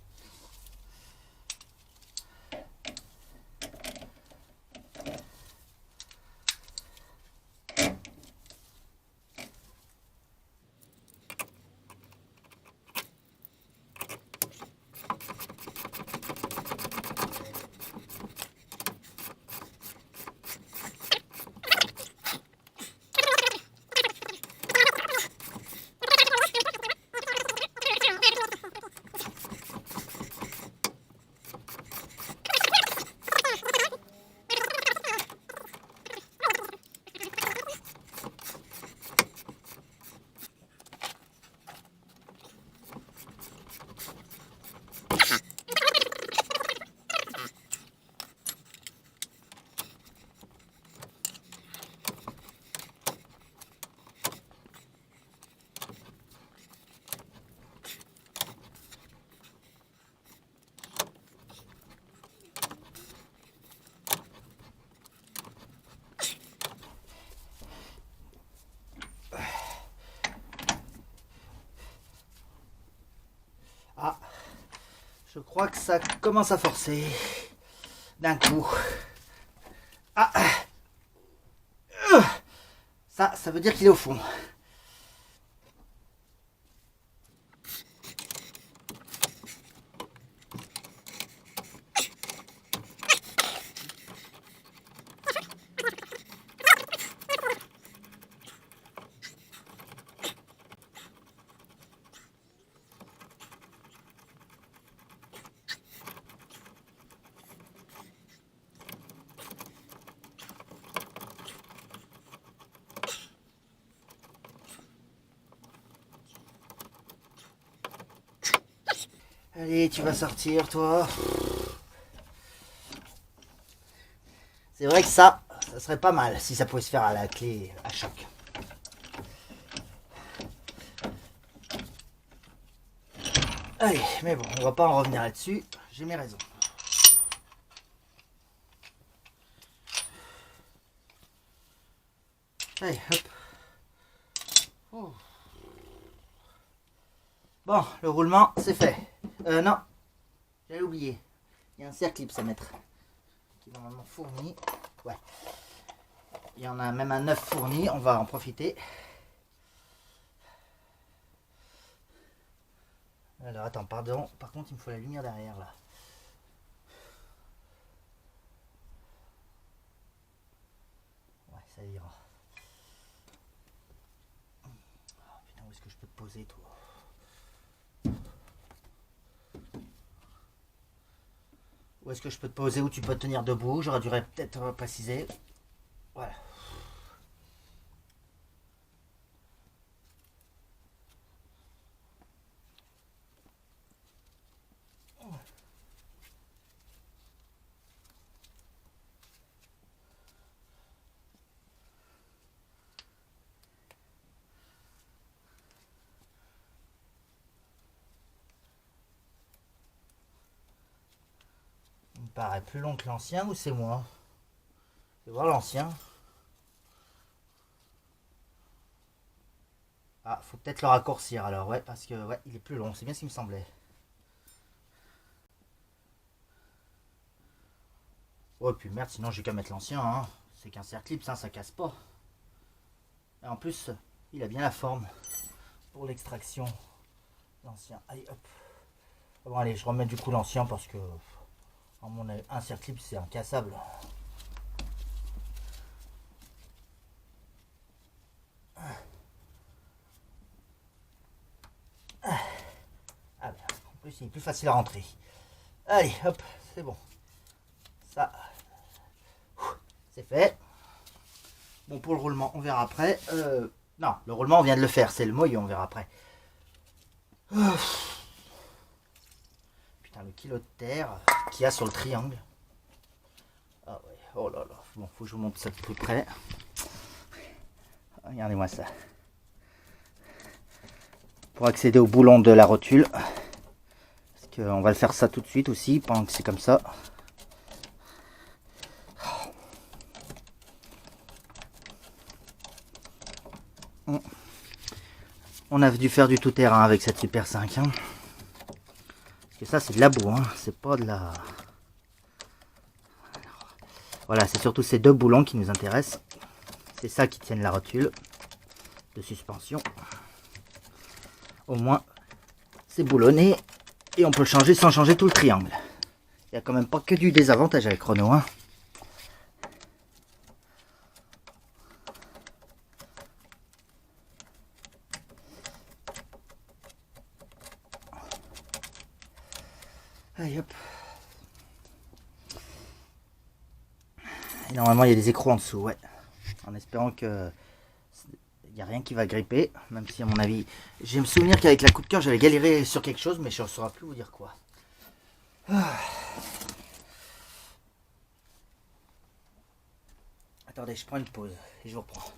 crois que ça commence à forcer. D'un coup. Ah. Ça veut dire qu'il est au fond. Allez, tu vas sortir, toi. C'est vrai que ça serait pas mal si ça pouvait se faire à la clé à choc. Allez, mais bon, on va pas en revenir là-dessus. J'ai mes raisons. Allez, hop. Oh. Bon, le roulement, c'est fait. Non, j'allais oublier. Il y a un circlip à mettre. Qui est normalement fourni. Ouais. Il y en a même un neuf fourni, on va en profiter. Alors attends, pardon. Par contre, il me faut la lumière derrière là. Ouais, ça ira. Oh, putain, où est-ce que je peux te poser, toi? Où est-ce que je peux te poser, où tu peux te tenir debout? J'aurais dû peut-être préciser. Voilà. Il me paraît plus long que l'ancien ou c'est moi? Je vais voir l'ancien. Ah, faut peut-être le raccourcir alors, ouais, parce que ouais, il est plus long, c'est bien ce qui me semblait. Oh, puis merde, sinon j'ai qu'à mettre l'ancien, hein. C'est qu'un circlip, ça casse pas. Et en plus, il a bien la forme pour l'extraction. L'ancien, allez hop. Bon, allez, je remets du coup l'ancien parce que, en mon avis, un circlip c'est incassable. Ah, ben, en plus, il est plus facile à rentrer. Allez, hop, c'est bon. Ça, c'est fait. Bon, pour le roulement, on verra après. Non, le roulement, on vient de le faire. C'est le moyeu, on verra après. Putain, le kilo de terre qu'il y a sur le triangle. Ah ouais, oh là là. Bon, faut que je vous montre ça de plus près. Regardez-moi ça. Pour accéder au boulon de la rotule. Parce qu'on va le faire ça tout de suite aussi, pendant que c'est comme ça. On a dû faire du tout terrain avec cette Super 5. Hein. Parce que ça, c'est de la boue, hein. C'est pas de la... Voilà, c'est surtout ces deux boulons qui nous intéressent. C'est ça qui tiennent la rotule de suspension. Au moins, c'est boulonné et on peut le changer sans changer tout le triangle. Il n'y a quand même pas que du désavantage avec Renault. Hein. Allez hop. Et normalement il y a des écrous en dessous, ouais. En espérant que il n'y a rien qui va gripper, même si à mon avis, j'ai me souvenir qu'avec la coup de cœur j'avais galéré sur quelque chose, mais je ne saurais plus vous dire quoi. Attendez, je prends une pause et je vous reprends.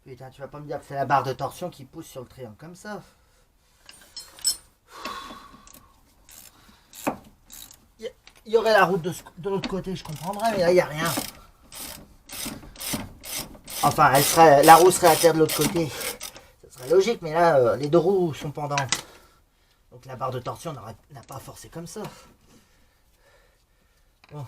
Putain, tu vas pas me dire que c'est la barre de torsion qui pousse sur le triangle comme ça. Il y aurait la route de l'autre côté, je comprendrais, mais là, il n'y a rien. Enfin, la roue serait à terre de l'autre côté. Ça serait logique, mais là, les deux roues sont pendantes. Donc la barre de torsion n'a pas forcé comme ça. Bon.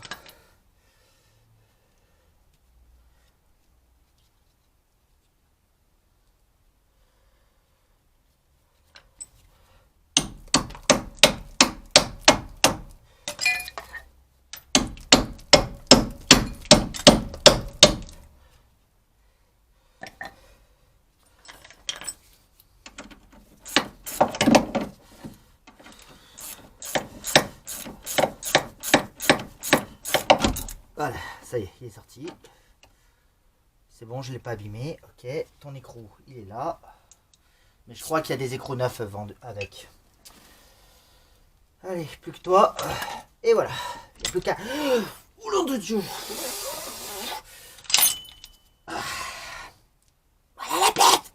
Voilà, ça y est, il est sorti. C'est bon, je ne l'ai pas abîmé. Ok, ton écrou, il est là. Mais je crois qu'il y a des écrous neufs vendus avec. Allez, plus que toi. Et voilà. Il n'y a plus qu'à... Oh nom de Dieu. Voilà la bête.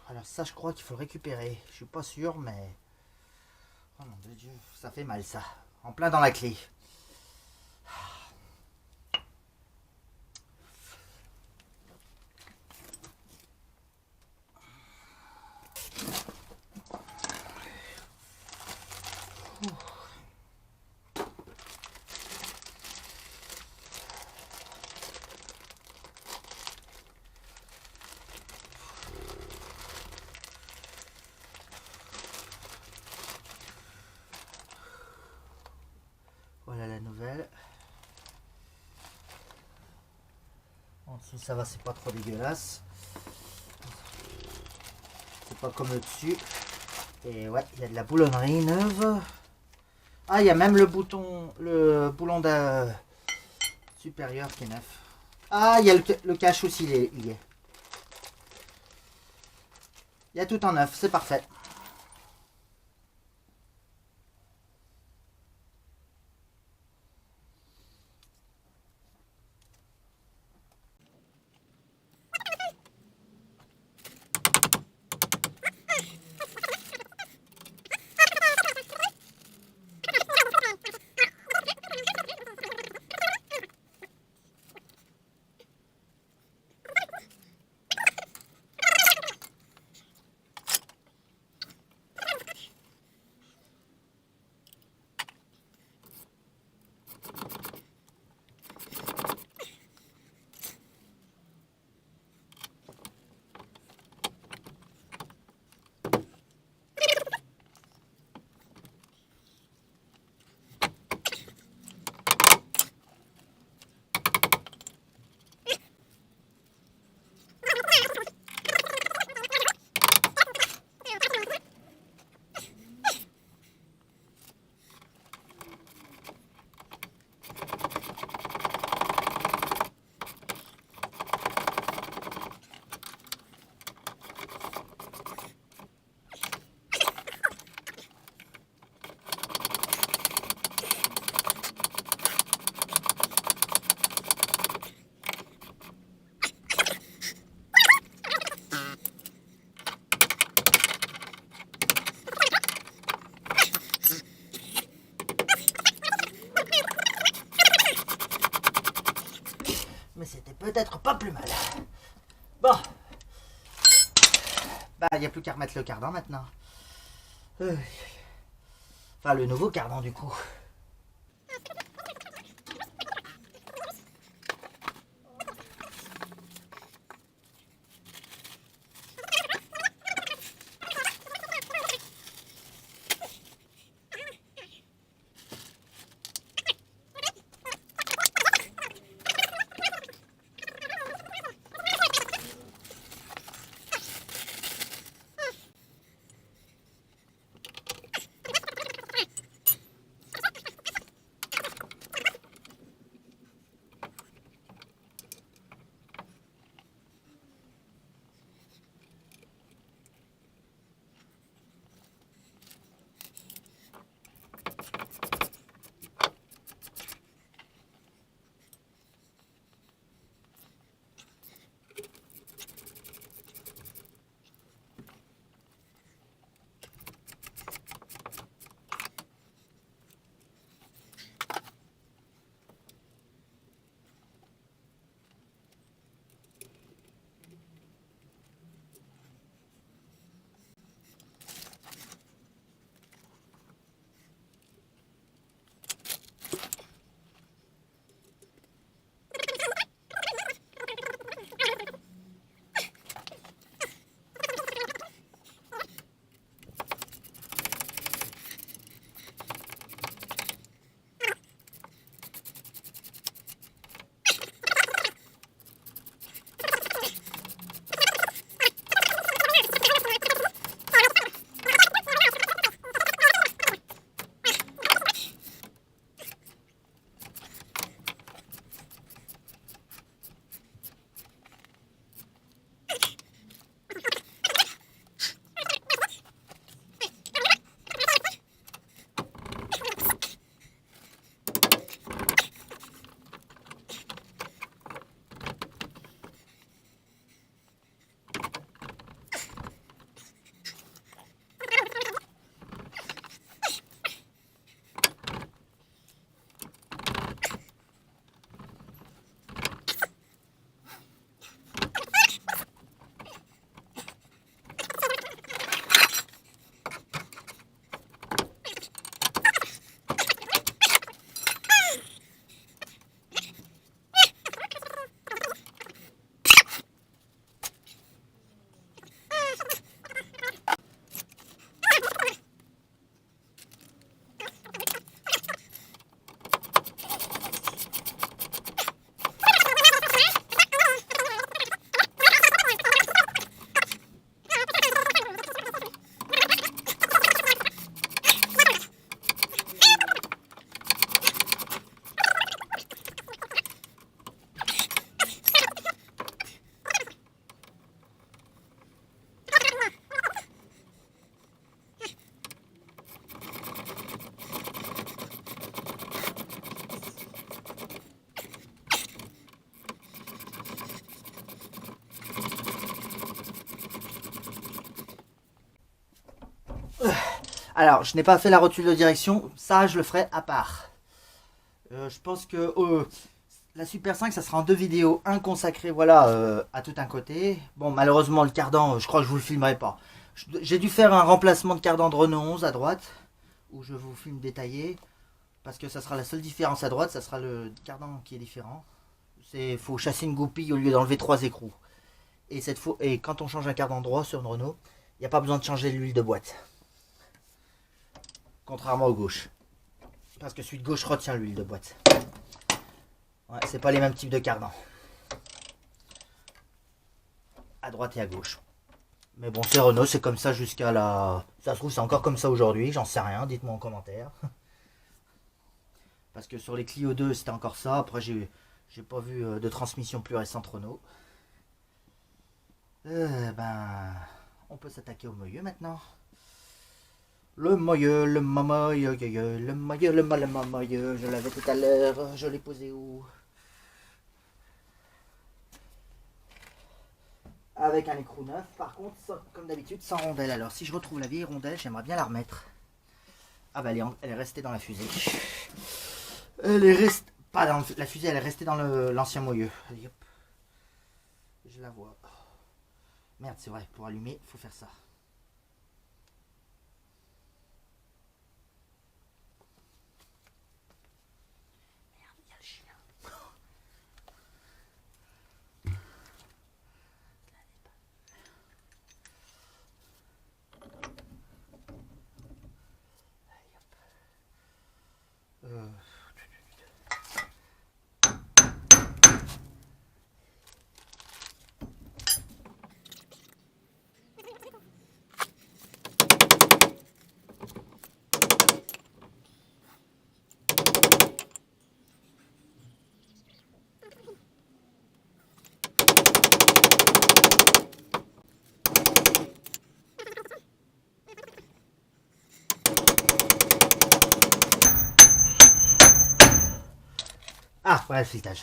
Alors ça, je crois qu'il faut le récupérer. Je suis pas sûr, mais... Oh nom de Dieu, ça fait mal ça. En plein dans la clé. Voilà la nouvelle. En dessous ça va, c'est pas trop dégueulasse. C'est pas comme le dessus. Et ouais, il y a de la boulonnerie neuve. Ah, il y a même le boulon supérieur qui est neuf. Ah, il y a le cache aussi, il y est. Il y a tout en neuf, c'est parfait. Mais c'était peut-être pas plus mal. Bon. Bah, il n'y a plus qu'à remettre le cardan maintenant. Enfin, le nouveau cardan du coup. Alors, je n'ai pas fait la rotule de direction, ça je le ferai à part. Je pense que la Super 5, ça sera en 2 vidéos, un consacré voilà à tout un côté. Bon, malheureusement le cardan, je crois que je vous le filmerai pas. J'ai dû faire un remplacement de cardan de Renault 11 à droite, où je vous filme détaillé, parce que ça sera la seule différence à droite, ça sera le cardan qui est différent. Il faut chasser une goupille au lieu d'enlever 3 écrous. Et quand on change un cardan droit sur une Renault, il n'y a pas besoin de changer l'huile de boîte. Contrairement au gauche. Parce que celui de gauche retient l'huile de boîte. Ouais, c'est pas les mêmes types de cardans. À droite et à gauche. Mais bon, c'est Renault, c'est comme ça jusqu'à la... Ça se trouve, c'est encore comme ça aujourd'hui, j'en sais rien, dites-moi en commentaire. Parce que sur les Clio 2, c'était encore ça. Après, j'ai pas vu de transmission plus récente Renault. On peut s'attaquer au moyeu maintenant. Le moyeu, le mamoyeux, le moyeu, le mamoyeux, je l'avais tout à l'heure, je l'ai posé où? Avec un écrou neuf, par contre, comme d'habitude, sans rondelle. Alors, si je retrouve la vieille rondelle, j'aimerais bien la remettre. Ah bah, elle est restée dans la fusée. Elle est restée... Pas dans la fusée, elle est restée dans l'ancien moyeu. Allez, hop. Je la vois. Merde, c'est vrai, pour allumer, il faut faire ça. Merde, il y a le chien. Ah, voilà le filetage.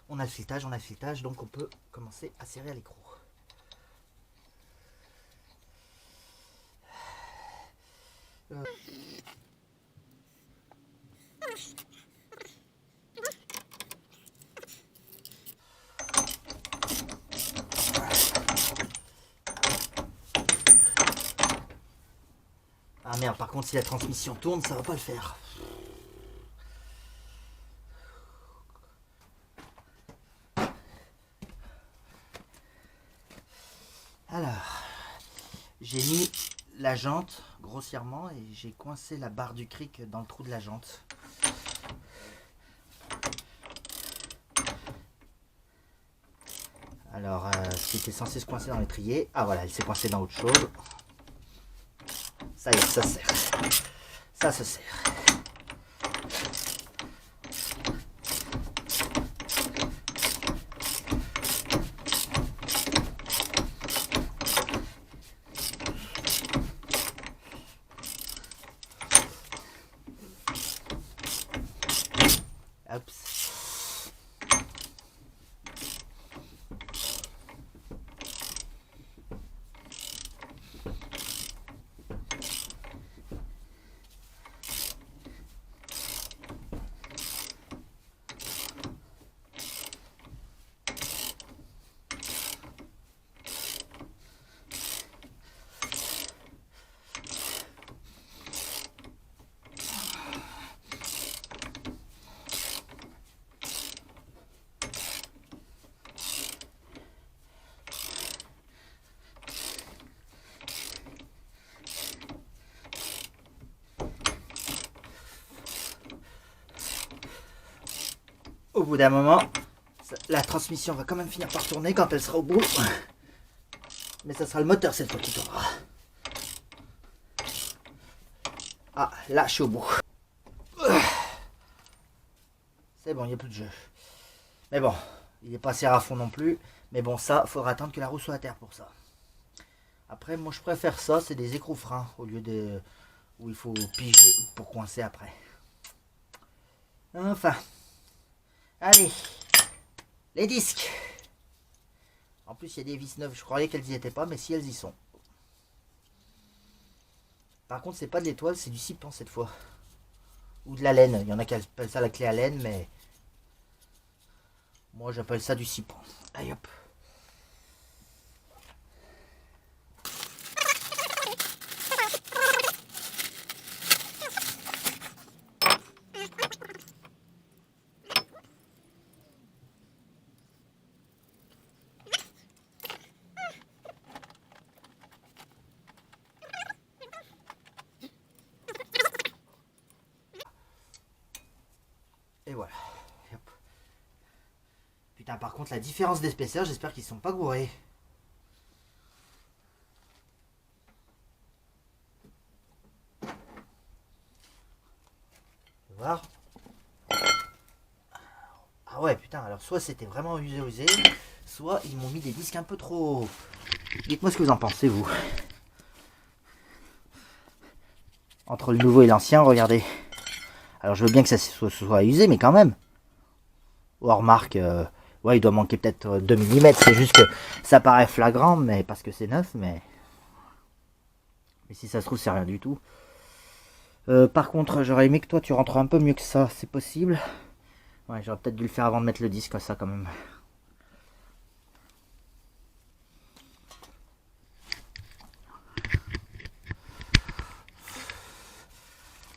On a le filetage, donc on peut commencer à serrer à l'écrou. Ah merde, par contre, si la transmission tourne, ça va pas le faire. Alors, j'ai mis la jante grossièrement et j'ai coincé la barre du cric dans le trou de la jante. Alors, ce qui était censé se coincer dans l'étrier, ah voilà, il s'est coincé dans autre chose. Ça y est, ça serre. Ça se serre. Hop. Au bout d'un moment, la transmission va quand même finir par tourner quand elle sera au bout. Mais ça sera le moteur cette fois qui tournera. Ah, là je suis au bout. C'est bon, il n'y a plus de jeu. Mais bon, il n'est pas serré à fond non plus. Mais bon, ça, faudra attendre que la roue soit à terre pour ça. Après, moi je préfère ça, c'est des écrous freins au lieu de où il faut piger pour coincer après. Enfin, allez, les disques. En plus, il y a des vis neuves. Je croyais qu'elles y étaient pas, mais si elles y sont. Par contre, c'est pas de l'étoile, c'est du cypan cette fois. Ou de la laine. Il y en a qui appellent ça la clé à laine, mais moi j'appelle ça du cypan. Allez hop. Et voilà. Hop. Putain, par contre, la différence d'épaisseur, j'espère qu'ils sont pas gourés. Voir. Ah ouais, putain, alors soit c'était vraiment usé, soit ils m'ont mis des disques un peu trop... Dites-moi ce que vous en pensez, vous. Entre le nouveau et l'ancien, regardez. Alors je veux bien que ça soit usé, mais quand même. Oh, remarque, ouais, il doit manquer peut-être 2 mm, c'est juste que ça paraît flagrant, mais parce que c'est neuf, mais si ça se trouve, c'est rien du tout. Par contre, j'aurais aimé que toi, tu rentres un peu mieux que ça, c'est possible. Ouais, j'aurais peut-être dû le faire avant de mettre le disque, ça, quand même.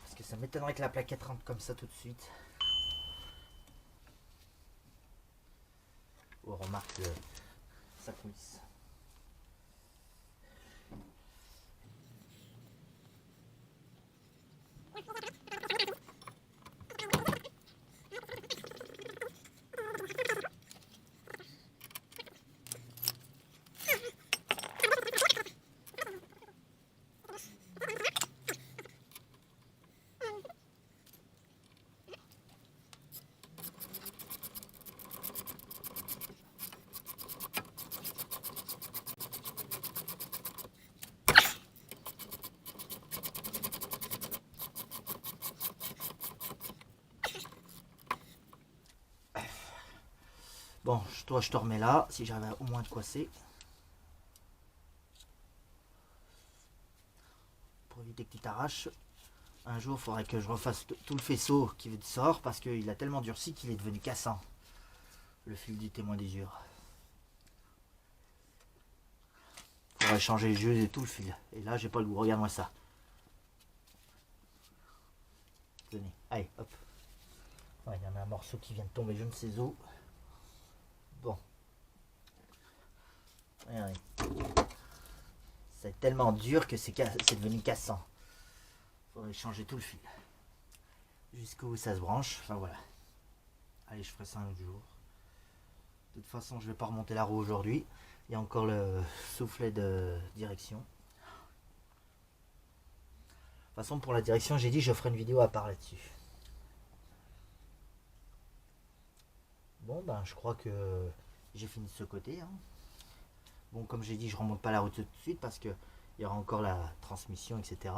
Parce que ça m'étonnerait que la plaquette rentre comme ça tout de suite. Oh, remarque, ça coulisse. Bon, toi, je te remets là, si j'avais au moins de quoi c'est. Pour éviter que tu t'arraches. Un jour, il faudrait que je refasse tout le faisceau qui sort parce qu'il a tellement durci qu'il est devenu cassant. Le fil du témoin d'usure. Il faudrait changer les jeux et tout le fil. Et là, j'ai pas le goût. Regarde-moi ça. Tenez, allez, hop. Ouais, il y en a un morceau qui vient de tomber, je ne sais où. Bon. Regardez. C'est tellement dur que c'est devenu cassant. Il faudrait changer tout le fil. Jusqu'où ça se branche. Enfin voilà. Allez, je ferai ça un autre jour. De toute façon, je vais pas remonter la roue aujourd'hui. Il y a encore le soufflet de direction. De toute façon, pour la direction, j'ai dit je ferai une vidéo à part là-dessus. Bon, ben, je crois que j'ai fini de ce côté. Hein. Bon, comme j'ai dit, je remonte pas la roue tout de suite parce que il y aura encore la transmission, etc.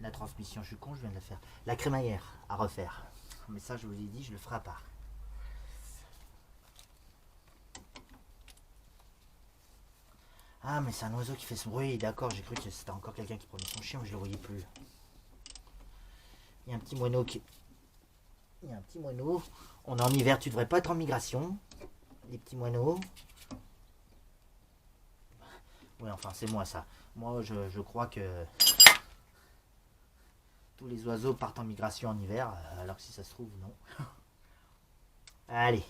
La transmission, je suis con, je viens de la faire. La crémaillère à refaire. Mais ça, je vous ai dit, je le ferai à part. Ah, mais c'est un oiseau qui fait ce bruit. D'accord, j'ai cru que c'était encore quelqu'un qui prenait son chien, mais je le voyais plus. Il y a un petit moineau qui... Il y a un petit moineau. On est en hiver, tu devrais pas être en migration. Les petits moineaux. Oui, enfin, c'est moi ça. Moi, je crois que tous les oiseaux partent en migration en hiver, alors que si ça se trouve, non. Allez.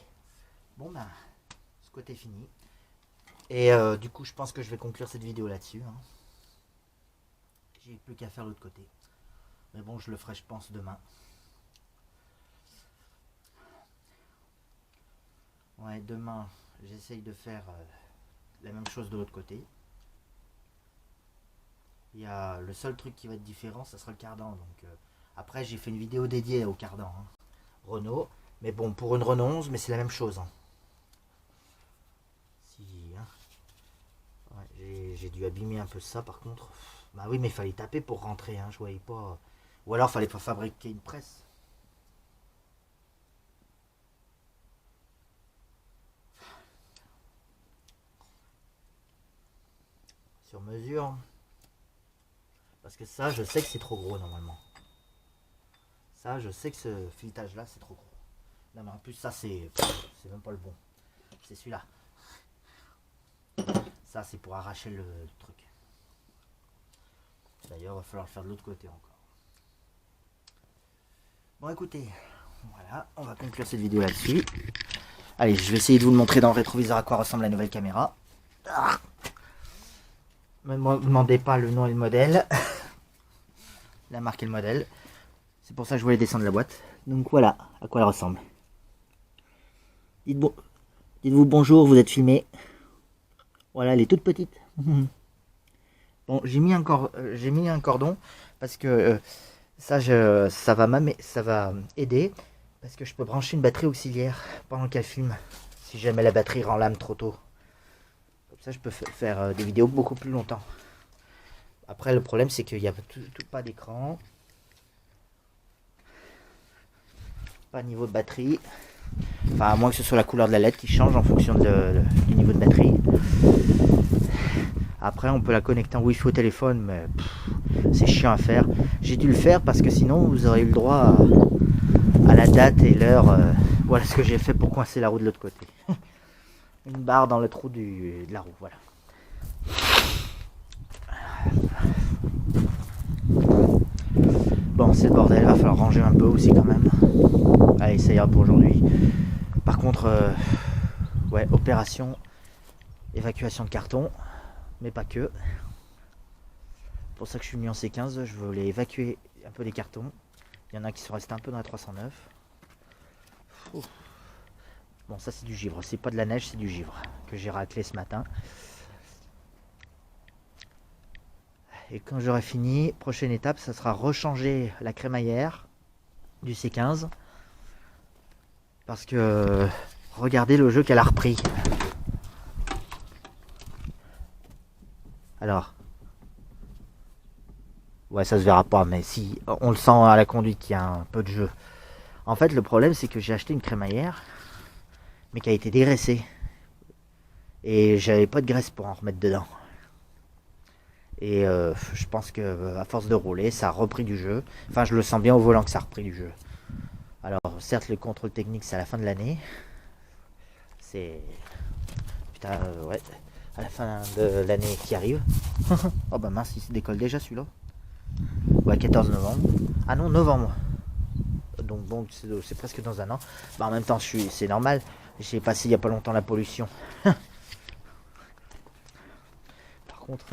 Bon, ben, ce côté est fini. Et du coup, je pense que je vais conclure cette vidéo là-dessus. Hein. J'ai plus qu'à faire l'autre côté. Mais bon, je le ferai, je pense, demain. Ouais, demain, j'essaye de faire la même chose de l'autre côté. Il y a le seul truc qui va être différent, ça sera le cardan. Donc après, j'ai fait une vidéo dédiée au cardan hein. Renault, mais bon, pour une Renault 11, mais c'est la même chose. Hein. Si, hein. Ouais, j'ai dû abîmer un peu ça, par contre. Bah oui, mais il fallait taper pour rentrer. Hein, je voyais pas. Ou alors, fallait pas fabriquer une presse. sur mesure. Parce que ça, je sais que c'est trop gros normalement. Ça, je sais que ce filetage là, c'est trop gros. Non mais en plus ça, c'est même pas le bon. C'est celui-là. Ça, c'est pour arracher le truc. D'ailleurs, il va falloir le faire de l'autre côté encore. Bon, écoutez, voilà, on va conclure cette vidéo là-dessus. Allez, je vais essayer de vous le montrer dans le rétroviseur à quoi ressemble la nouvelle caméra. Ne me demandez pas le nom et le modèle. La marque et le modèle. C'est pour ça que je voulais descendre la boîte. Donc voilà à quoi elle ressemble. Dites-vous bonjour, vous êtes filmé. Voilà, elle est toute petite. Bon, j'ai mis un cordon parce que ça va aider parce que je peux brancher une batterie auxiliaire pendant qu'elle filme si jamais la batterie rend l'âme trop tôt. Comme ça, je peux faire des vidéos beaucoup plus longtemps. Après, le problème, c'est qu'il n'y a pas d'écran, pas de niveau de batterie. Enfin, à moins que ce soit la couleur de la LED qui change en fonction du niveau de batterie. Après, on peut la connecter en Wi-Fi au téléphone, mais c'est chiant à faire. J'ai dû le faire parce que sinon, vous aurez eu le droit à la date et l'heure. Voilà ce que j'ai fait pour coincer la roue de l'autre côté. Une barre dans le trou de la roue, voilà. Bon, c'est le bordel, il va falloir ranger un peu aussi quand même. Allez, ça ira pour aujourd'hui. Par contre, ouais, opération, évacuation de carton, mais pas que. C'est pour ça que je suis venu en C15, je voulais évacuer un peu des cartons. Il y en a qui sont restés un peu dans la 309. Ouf. Bon, ça c'est du givre, c'est pas de la neige, c'est du givre que j'ai raclé ce matin. Et quand j'aurai fini, prochaine étape, ça sera rechanger la crémaillère du C15. Parce que regardez le jeu qu'elle a repris. Alors, ouais, ça se verra pas, mais si on le sent à la conduite qu'il y a un peu de jeu. En fait, le problème, c'est que j'ai acheté une crémaillère, mais qui a été dégraissée. Et j'avais pas de graisse pour en remettre dedans. Et je pense que à force de rouler, ça a repris du jeu. Enfin, je le sens bien au volant que ça a repris du jeu. Alors, certes, le contrôle technique, c'est à la fin de l'année. C'est... Putain, ouais. À la fin de l'année qui arrive. Oh bah mince, il se décolle déjà celui-là. Ouais, 14 novembre. Ah non, novembre. Donc bon, c'est presque dans un an. Bah en même temps, c'est normal. J'ai passé il y a pas longtemps la pollution. Par contre,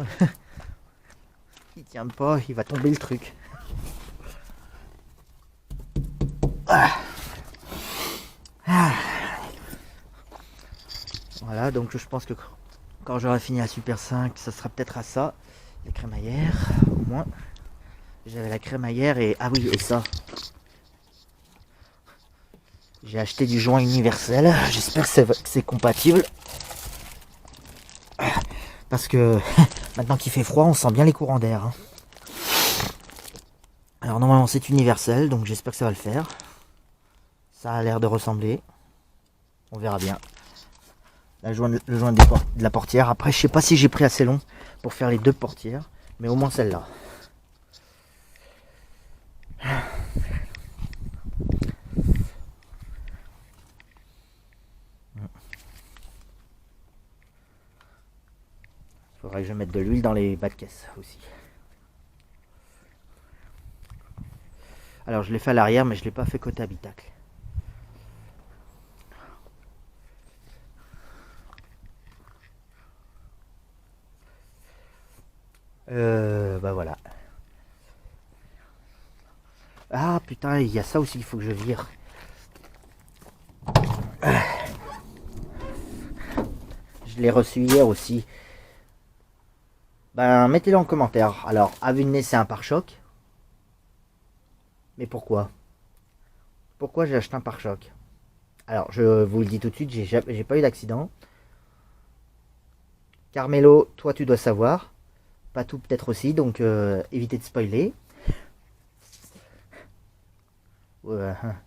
il tient pas, il va tomber le truc. Voilà, donc je pense que quand j'aurai fini la Super 5, ça sera peut-être à ça. La crémaillère, au moins. J'avais la crémaillère et... Ah oui, et ça. J'ai acheté du joint universel. J'espère que c'est compatible. Parce que maintenant qu'il fait froid, on sent bien les courants d'air. Hein. Alors normalement c'est universel, donc j'espère que ça va le faire. Ça a l'air de ressembler. On verra bien. Le joint de la portière. Après, je sais pas si j'ai pris assez long pour faire les deux portières, mais au moins celle-là. Faudrait que je mette de l'huile dans les bas de caisse aussi. Alors je l'ai fait à l'arrière, mais je l'ai pas fait côté habitacle. Bah voilà. Ah putain, il y a ça aussi qu'il faut que je vire. Je l'ai reçu hier aussi. Ben mettez-le en commentaire. Alors, à vue de nez, c'est un pare-choc. Mais pourquoi? Pourquoi j'ai acheté un pare-choc? Alors, je vous le dis tout de suite, j'ai pas eu d'accident. Carmelo, toi tu dois savoir. Patou peut-être aussi, donc évitez de spoiler.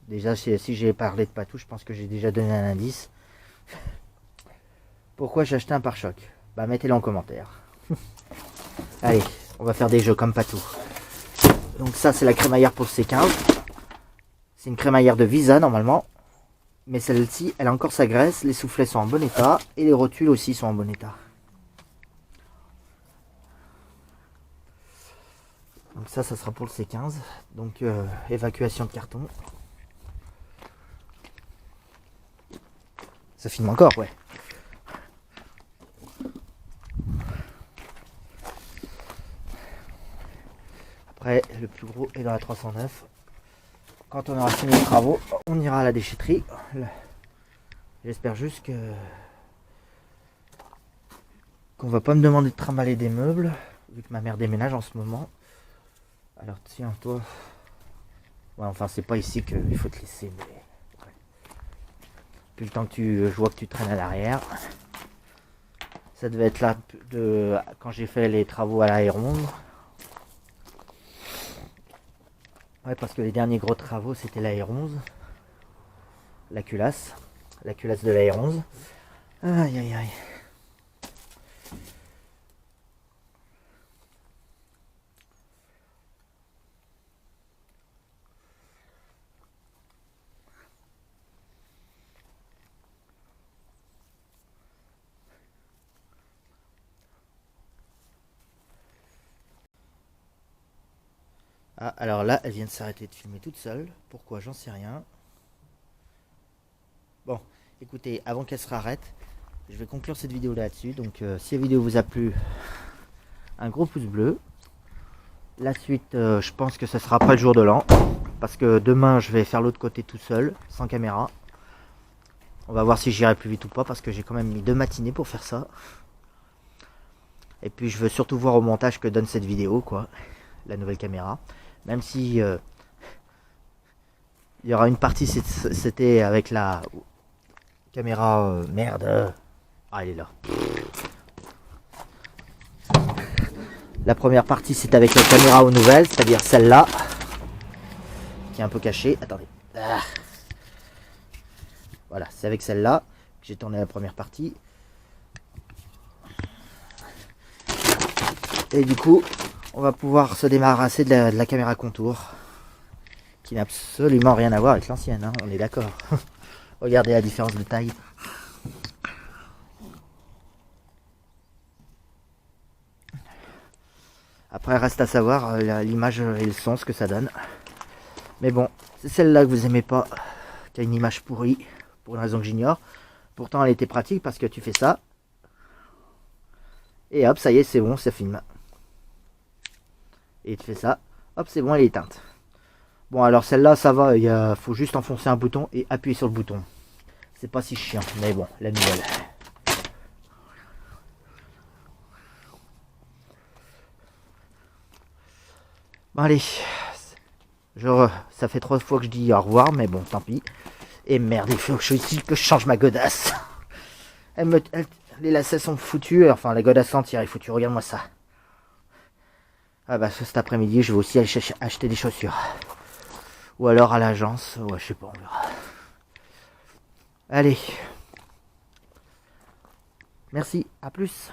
Déjà, si j'ai parlé de Patou, je pense que j'ai déjà donné un indice. Pourquoi j'ai acheté un pare-choc? Bah mettez-le en commentaire. Allez, on va faire des jeux comme Patou. Donc ça, c'est la crémaillère pour le C15. C'est une crémaillère de Visa normalement. Mais celle-ci, elle a encore sa graisse. Les soufflets sont en bon état. Et les rotules aussi sont en bon état. Donc ça sera pour le C15. Donc évacuation de carton. Ça filme encore, ouais. Après, le plus gros est dans la 309. Quand on aura fini les travaux, on ira à la déchetterie. J'espère juste qu'on va pas me demander de trimballer des meubles, vu que ma mère déménage en ce moment. Alors tiens, toi. Ouais, enfin, c'est pas ici qu'il faut te laisser, mais. Ouais. Depuis le temps que je vois que tu traînes à l'arrière. Ça devait être là quand j'ai fait les travaux à la R11. Ouais, parce que les derniers gros travaux, c'était la R11. La culasse. La culasse de la R11. Aïe, aïe, aïe. Ah, alors là, elle vient de s'arrêter de filmer toute seule. Pourquoi? J'en sais rien. Bon, écoutez, avant qu'elle se rarrête, je vais conclure cette vidéo là-dessus. Donc, si la vidéo vous a plu, un gros pouce bleu. La suite, je pense que ce sera pas le jour de l'an. Parce que demain, je vais faire l'autre côté tout seul, sans caméra. On va voir si j'irai plus vite ou pas, parce que j'ai quand même mis 2 matinées pour faire ça. Et puis, je veux surtout voir au montage que donne cette vidéo, quoi. La nouvelle caméra. Même si il y aura une partie, c'était avec la caméra merde. Ah, elle est là. La première partie, c'est avec la caméra aux nouvelles, c'est-à-dire celle-là, qui est un peu cachée. Attendez. Ah. Voilà, c'est avec celle-là que j'ai tourné la première partie. Et du coup, on va pouvoir se débarrasser de la caméra contour, qui n'a absolument rien à voir avec l'ancienne, hein, on est d'accord. Regardez la différence de taille. Après, reste à savoir l'image et le son, ce que ça donne. Mais bon, c'est celle-là que vous aimez pas, qui a une image pourrie, pour une raison que j'ignore. Pourtant, elle était pratique parce que tu fais ça. Et hop, ça y est, c'est bon, ça filme. Et tu fais ça, hop, c'est bon, elle est éteinte. Bon, alors celle-là, ça va, il faut juste enfoncer un bouton et appuyer sur le bouton. C'est pas si chiant, mais bon, la nouvelle. Bon, allez. Ça fait 3 fois que je dis au revoir, mais bon, tant pis. Et merde, il faut que je change ma godasse. Les lacets sont foutus, enfin, la godasse entière est foutue, regarde-moi ça. Ah bah, cet après-midi, je vais aussi aller acheter des chaussures. Ou alors à l'agence, ouais, je sais pas, on verra. Allez. Merci, à plus.